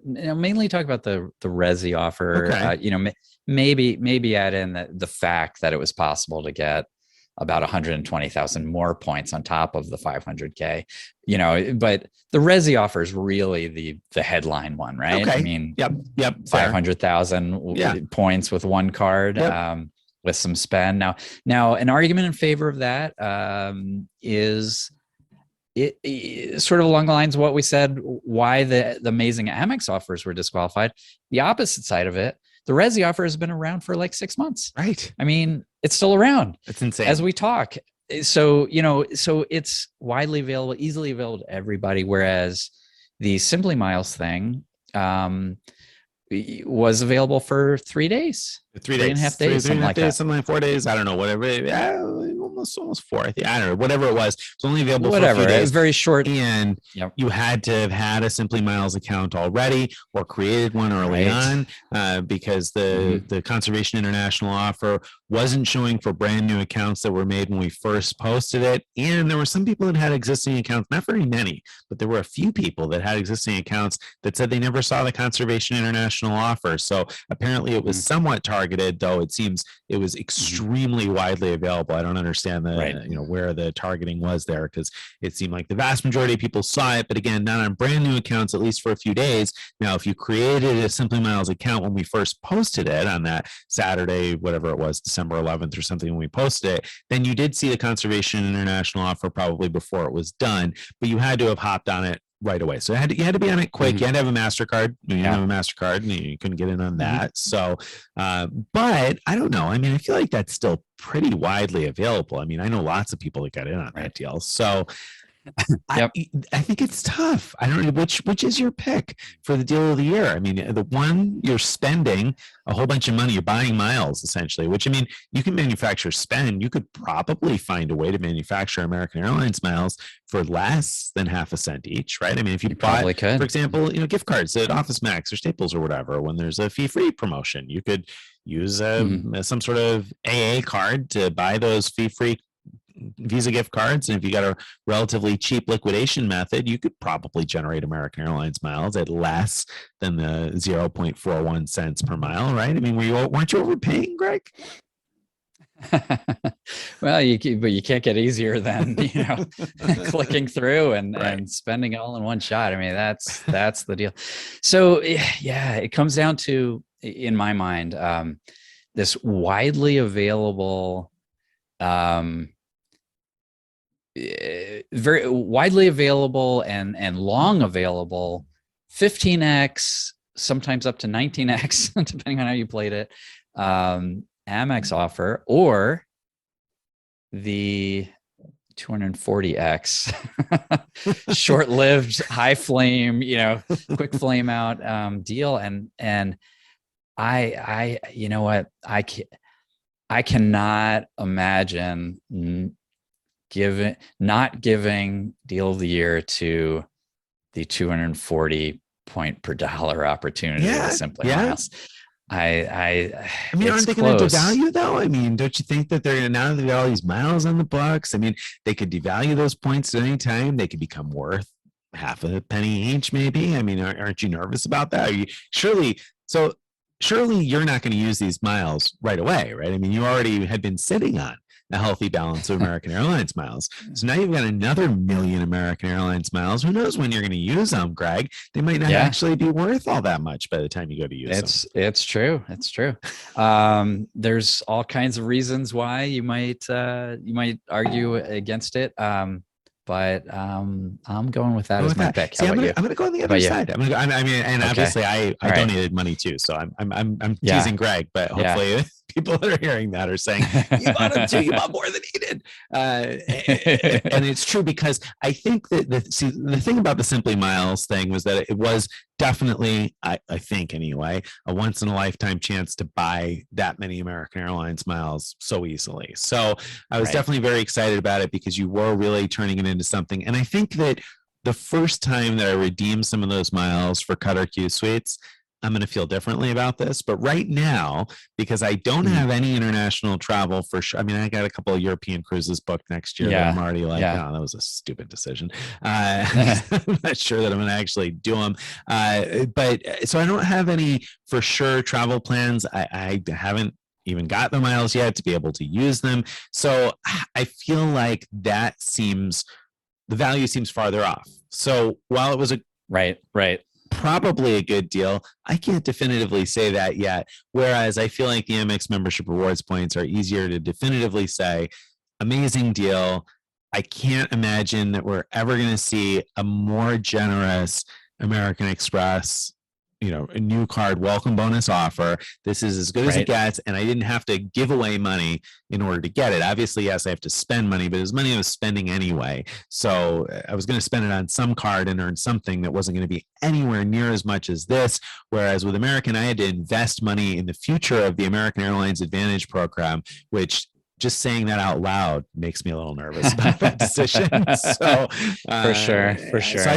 Resy offer. Okay. Maybe add in the fact that it was possible to get about 120,000 more points on top of the 500K, but the Resy offer is really the headline one, right? Okay. I mean, yep. 500,000 points with one card, with some spend. Now an argument in favor of that is it sort of along the lines of what we said, why the amazing Amex offers were disqualified. The opposite side of it, the Resy offer has been around for like 6 months. Right. I mean, it's still around. It's insane. As we talk. So it's widely available, easily available to everybody. Whereas the SimplyMiles thing was available for 3 days. 3.5 days, something like that. Something like 4 days. I don't know, whatever. Yeah, almost 4. I don't know, whatever it was. It's only available for a few days. It's very short. And you had to have had a SimplyMiles account already or created one early on because the Conservation International offer wasn't showing for brand new accounts that were made when we first posted it. And there were some people that had existing accounts, not very many, but there were a few people that had existing accounts that said they never saw the Conservation International offer. So apparently it was somewhat targeted, though it seems it was extremely widely available. I don't understand where the targeting was there, because it seemed like the vast majority of people saw it, but again, not on brand new accounts, at least for a few days. Now, if you created a SimplyMiles account when we first posted it on that Saturday, whatever it was, December 11th or something, when we posted it, then you did see the Conservation International offer probably before it was done, but you had to have hopped on it right away. So you had to be on it quick. You had to have a MasterCard. You didn't have a MasterCard and you couldn't get in on that. So, but I don't know. I mean, I feel like that's still pretty widely available. I mean, I know lots of people that got in on that deal. So I think it's tough. I don't know which is your pick for the deal of the year. I mean, the one you're spending a whole bunch of money, you're buying miles essentially, which, I mean, you can manufacture spend. You could probably find a way to manufacture American Airlines miles for less than half a cent each, right? I mean, if you bought, for example, gift cards at Office Max or Staples or whatever, when there's a fee-free promotion, you could use some sort of AA card to buy those fee-free Visa gift cards, and if you got a relatively cheap liquidation method, you could probably generate American Airlines miles at less than the 0.41 cents per mile, right? I mean, weren't you overpaying, Greg? Well, you can't get easier than clicking through and spending it all in one shot. I mean, that's the deal. So yeah, it comes down to, in my mind, this widely available. Very widely available and long available 15x, sometimes up to 19x, depending on how you played it, Amex offer, or the 240x short-lived high flame, quick flame out deal. And I you know what, I cannot imagine not giving deal of the year to the 240 point per dollar opportunity with SimplyMiles. I mean, aren't they going to devalue though? I mean, don't you think that they're now that they got all these miles on the books? I mean, they could devalue those points at any time. They could become worth half a penny each, maybe. I mean, aren't you nervous about that? Surely you're not going to use these miles right away, right? I mean, you already had been sitting on a healthy balance of American Airlines miles. So now you've got another million American Airlines miles. Who knows when you're going to use them, Greg? They might not actually be worth all that much by the time you go to use them. It's true. It's true. There's all kinds of reasons why you might argue against it. But I'm going with that as my pick. See, I'm going to go on the other side. Obviously I donated money too, so I'm teasing Greg, but hopefully people that are hearing that are saying you bought him too. You bought more than he did, and it's true because I think that the thing about the SimplyMiles thing was that it was definitely, I think anyway, a once in a lifetime chance to buy that many American Airlines miles so easily. So I was definitely very excited about it because you were really turning it into something. And I think that the first time that I redeemed some of those miles for Qatar Q Suites, I'm going to feel differently about this. But right now, because I don't have any international travel for sure. I mean, I got a couple of European cruises booked next year. I'm already like, no, that was a stupid decision. I'm not sure that I'm going to actually do them. But so I don't have any for sure travel plans. I haven't even got the miles yet to be able to use them. So I feel like the value seems farther off. So while it was probably a good deal, I can't definitively say that yet. Whereas I feel like the Amex membership rewards points are easier to definitively say, amazing deal. I can't imagine that we're ever going to see a more generous American Express, a new card welcome bonus offer. This is as good as it gets. And I didn't have to give away money in order to get it. Obviously, yes, I have to spend money, but it was money I was spending anyway. So I was going to spend it on some card and earn something that wasn't going to be anywhere near as much as this. Whereas with American, I had to invest money in the future of the American Airlines Advantage program, which just saying that out loud makes me a little nervous about that decision. So for sure. So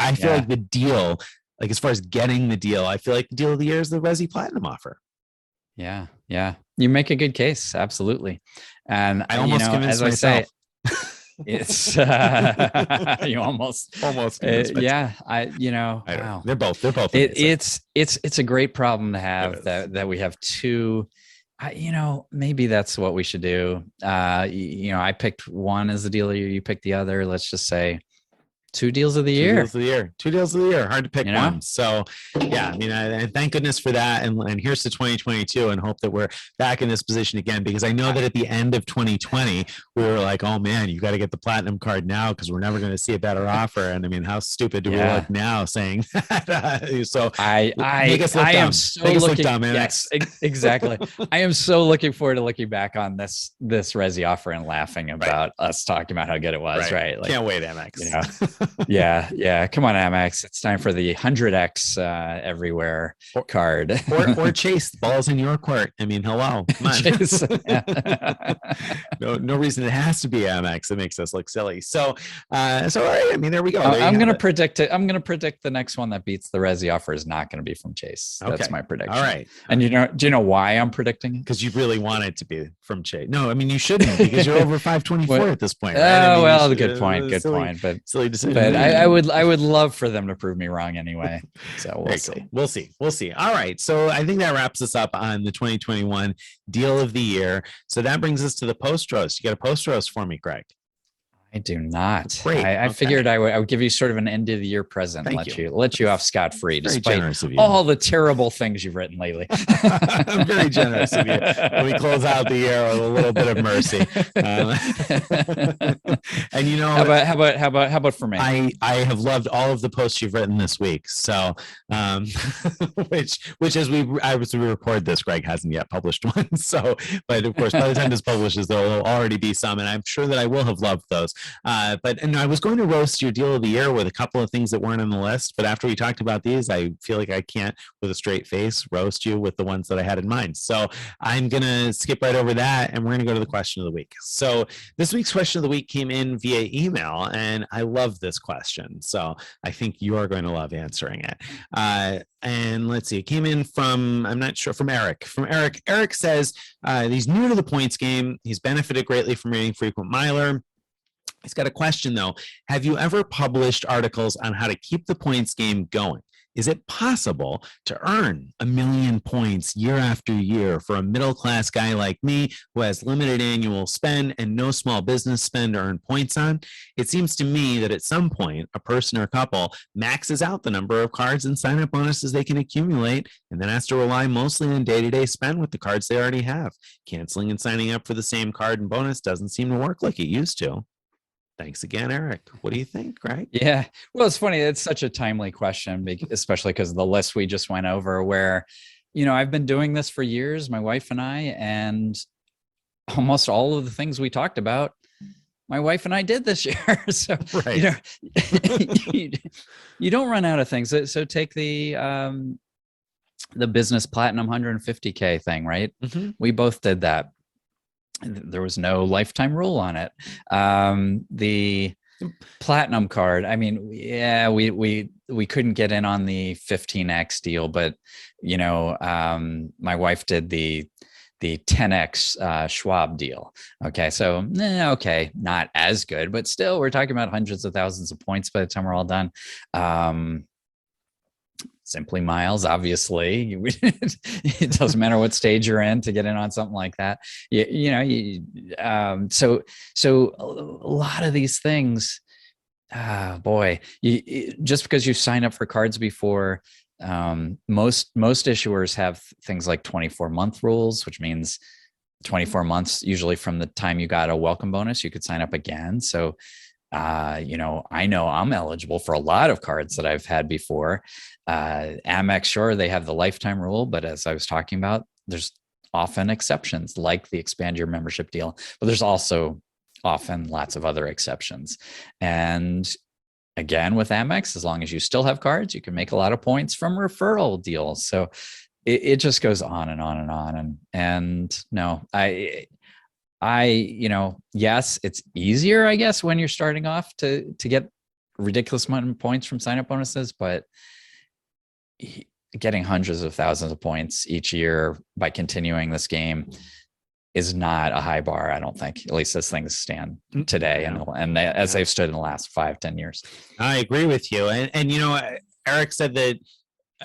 I feel like the deal, like as far as getting the deal, I feel like the deal of the year is the Resy Platinum offer. Yeah. You make a good case. Absolutely. And I almost convinced myself. It's you almost convinced me. I wow. They're both it's a great problem to have that we have two. Maybe that's what we should do. I picked one as the deal of the year, you picked the other. Let's just say two deals of the year. Two deals of the year. Hard to pick one. So yeah, I mean, and thank goodness for that. And here's to 2022 and hope that we're back in this position again, because I know that at the end of 2020, we were like, oh man, you got to get the platinum card now because we're never going to see a better offer. And I mean, how stupid do we look now saying that? So I am so looking, yes, exactly. I am so looking forward to looking back on this Resy offer and laughing about us talking about how good it was. Right. Like, can't wait, Amex. Yeah. Come on, Amex. It's time for the 100x everywhere card. or Chase. The ball's in your court. I mean, hello. Come on. Chase, no reason it has to be Amex. It makes us look silly. So all right. I mean, there we go. I'm going to predict it. I'm going to predict the next one that beats the Resy offer is not going to be from Chase. That's my prediction. All right. And do you know why I'm predicting it? Because you really want it to be from Chase. No, I mean, you shouldn't because you're over 524 at this point. Right? Good point. But silly decision. But I would love for them to prove me wrong anyway. So we'll see. All right. So I think that wraps us up on the 2021 deal of the year. So that brings us to the post roast. You got a post roast for me, Greg? I do not. Great. I figured I would give you sort of an end of the year present, Thank let you off scot-free, very despite generous of you. all the terrible things you've written lately. I'm very generous of you. We close out the year with a little bit of mercy. And you know, how about for me? I have loved all of the posts you've written this week. So, which as we record this, Greg hasn't yet published one. So, but of course, by the time this publishes, there will already be some, and I'm sure that I will have loved those. And I was going to roast your deal of the year with a couple of things that weren't on the list, but after we talked about these, I feel like I can't, with a straight face, roast you with the ones that I had in mind. So I'm gonna skip right over that, and we're gonna go to the question of the week. So this week's question of the week came in via email, and I love this question. So I think you are going to love answering it. And let's see, it came in from, I'm not sure, from Eric. Eric says he's new to the points game. He's benefited greatly from reading Frequent Miler. He's got a question though. Have you ever published articles on how to keep the points game going? Is it possible to earn 1 million points year after year for a middle-class guy like me who has limited annual spend and no small business spend to earn points on? It seems to me that at some point, a person or couple maxes out the number of cards and sign-up bonuses they can accumulate and then has to rely mostly on day-to-day spend with the cards they already have. Canceling and signing up for the same card and bonus doesn't seem to work like it used to. Thanks again, Eric. What do you think, Greg? Yeah. Well, it's funny. It's such a timely question, especially because of the list we just went over where, I've been doing this for years, my wife and I, and almost all of the things we talked about, my wife and I did this year. So, right. You don't run out of things. So take the business platinum 150K thing, right? Mm-hmm. We both did that. There was no lifetime rule on it. The platinum card, I mean, yeah, we couldn't get in on the 15x deal, but my wife did the 10x Schwab deal. Okay, so okay, not as good, but still, we're talking about hundreds of thousands of points by the time we're all done. SimplyMiles, obviously, it doesn't matter what stage you're in to get in on something like that. So a lot of these things, just because you sign up for cards before, most issuers have things like 24-month rules, which means 24 months, usually from the time you got a welcome bonus, you could sign up again. So I know I'm eligible for a lot of cards that I've had before. Amex, sure, they have the lifetime rule, but as I was talking about, there's often exceptions like the expand your membership deal, but there's also often lots of other exceptions. And again, with Amex, as long as you still have cards, you can make a lot of points from referral deals. So it just goes on and on and on. And no, yes, it's easier, I guess, when you're starting off to get ridiculous amount of points from sign-up bonuses, but getting hundreds of thousands of points each year by continuing this game is not a high bar, I don't think, at least as things stand today and as they've stood in the last 5-10 years. I agree with you. And Eric said that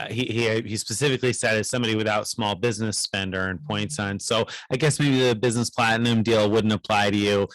he specifically said as somebody without small business spend earned points on. So I guess maybe the business platinum deal wouldn't apply to you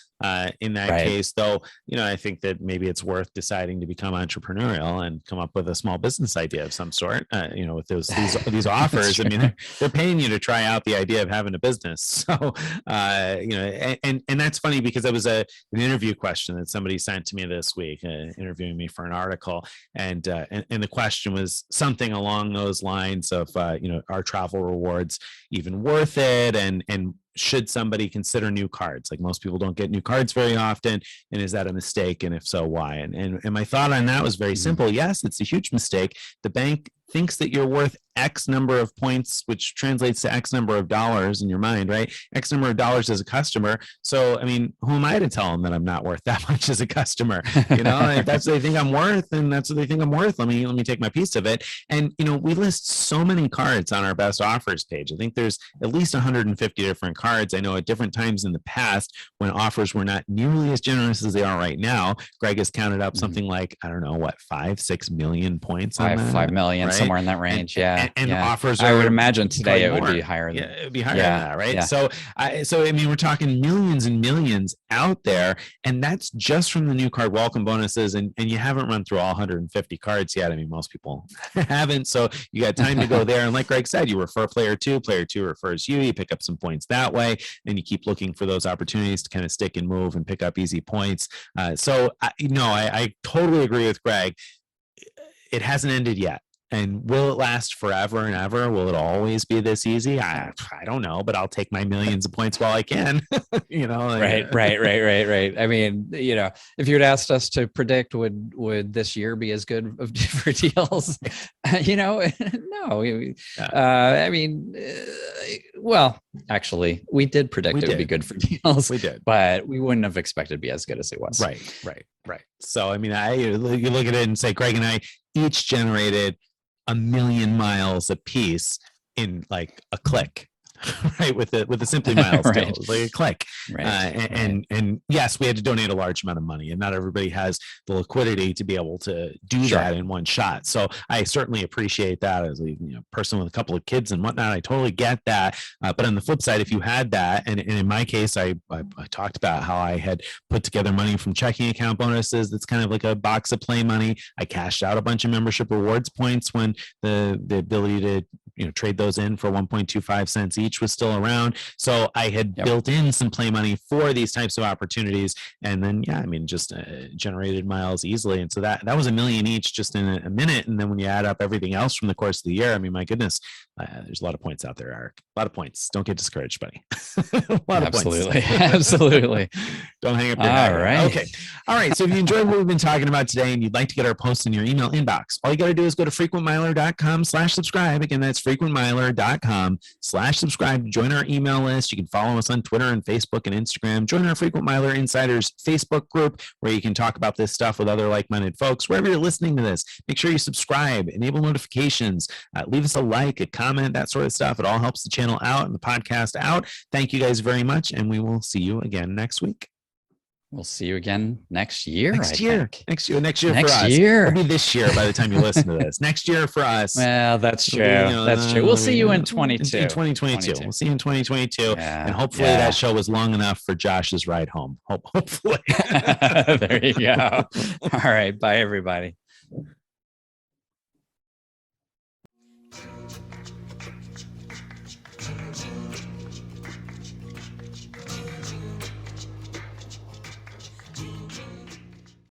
in that case, though. I think that maybe it's worth deciding to become entrepreneurial and come up with a small business idea of some sort. With these offers, I mean, they're paying you to try out the idea of having a business. So and that's funny because there was an interview question that somebody sent to me this week, interviewing me for an article, and the question was something along those lines of are travel rewards even worth it, and should somebody consider new cards? Like, most people don't get new cards very often, and is that a mistake, and if so, why? And my thought on that was very simple. Yes, it's a huge mistake. The bank thinks that you're worth X number of points, which translates to X number of dollars in your mind, right? X number of dollars as a customer. So, I mean, who am I to tell them that I'm not worth that much as a customer? If that's what they think I'm worth, and that's what they think I'm worth, let me take my piece of it. And, we list so many cards on our best offers page. I think there's at least 150 different cards. I know at different times in the past, when offers were not nearly as generous as they are right now, Greg has counted up something like, I don't know, what, 5-6 million points on that? 5 million, right? somewhere in that range. And yeah. offers I would are imagine today it would more. be higher. Yeah, it would be higher than that, right? So I mean, we're talking millions and millions out there, and that's just from the new card welcome bonuses. And you haven't run through all 150 cards yet. I mean, most people haven't. So you got time to go there. And like Greg said, you refer player two refers you pick up some points that way. Then you keep looking for those opportunities to kind of stick and move and pick up easy points. I totally agree with Greg. It hasn't ended yet. And will it last forever and ever? Will it always be this easy? I don't know, but I'll take my millions of points while I can. Right. I mean, if you'd asked us to predict would this year be as good of for deals, no. I mean, well, actually, we did predict it would be good for deals. We did, but we wouldn't have expected to be as good as it was. Right. So, I mean, you look at it and say, Greg and I each generated 1 million miles a piece in like a click, right? With the SimplyMiles right. deal, like a click. Right. And yes, we had to donate a large amount of money, and not everybody has the liquidity to be able to do that in one shot. So I certainly appreciate that as a person with a couple of kids and whatnot. I totally get that. But on the flip side, if you had that, and in my case, I talked about how I had put together money from checking account bonuses. That's kind of like a box of play money. I cashed out a bunch of membership rewards points when the ability to trade those in for 1.25 cents each was still around. So I had built in some play money for these types of opportunities, and then just generated miles easily. And so that was 1 million each just in a minute. And then when you add up everything else from the course of the year, I mean, my goodness, there's a lot of points out there, Eric. A lot of points. Don't get discouraged, buddy. A lot of points. Absolutely. Don't hang up your head. All right. Okay. All right. So if you enjoyed what we've been talking about today and you'd like to get our posts in your email inbox, all you got to do is go to frequentmiler.com/subscribe. Again, that's frequentmiler.com/subscribe. Join our email list. You can follow us on Twitter and Facebook and Instagram. Join our Frequent Miler Insiders Facebook group where you can talk about this stuff with other like-minded folks. Wherever you're listening to this, make sure you subscribe, enable notifications, leave us a like, a comment, that sort of stuff. It all helps the channel out and the podcast out. Thank you guys very much, and we will see you again next week. We'll see you again next year. Next year for us. It'll be this year by the time you listen to this. Next year for us. Well, that's true. That's true. We'll see you in 22. In 2022. We'll see you in 2022. And hopefully that show was long enough for Josh's ride home. Hopefully. There you go. All right. Bye, everybody.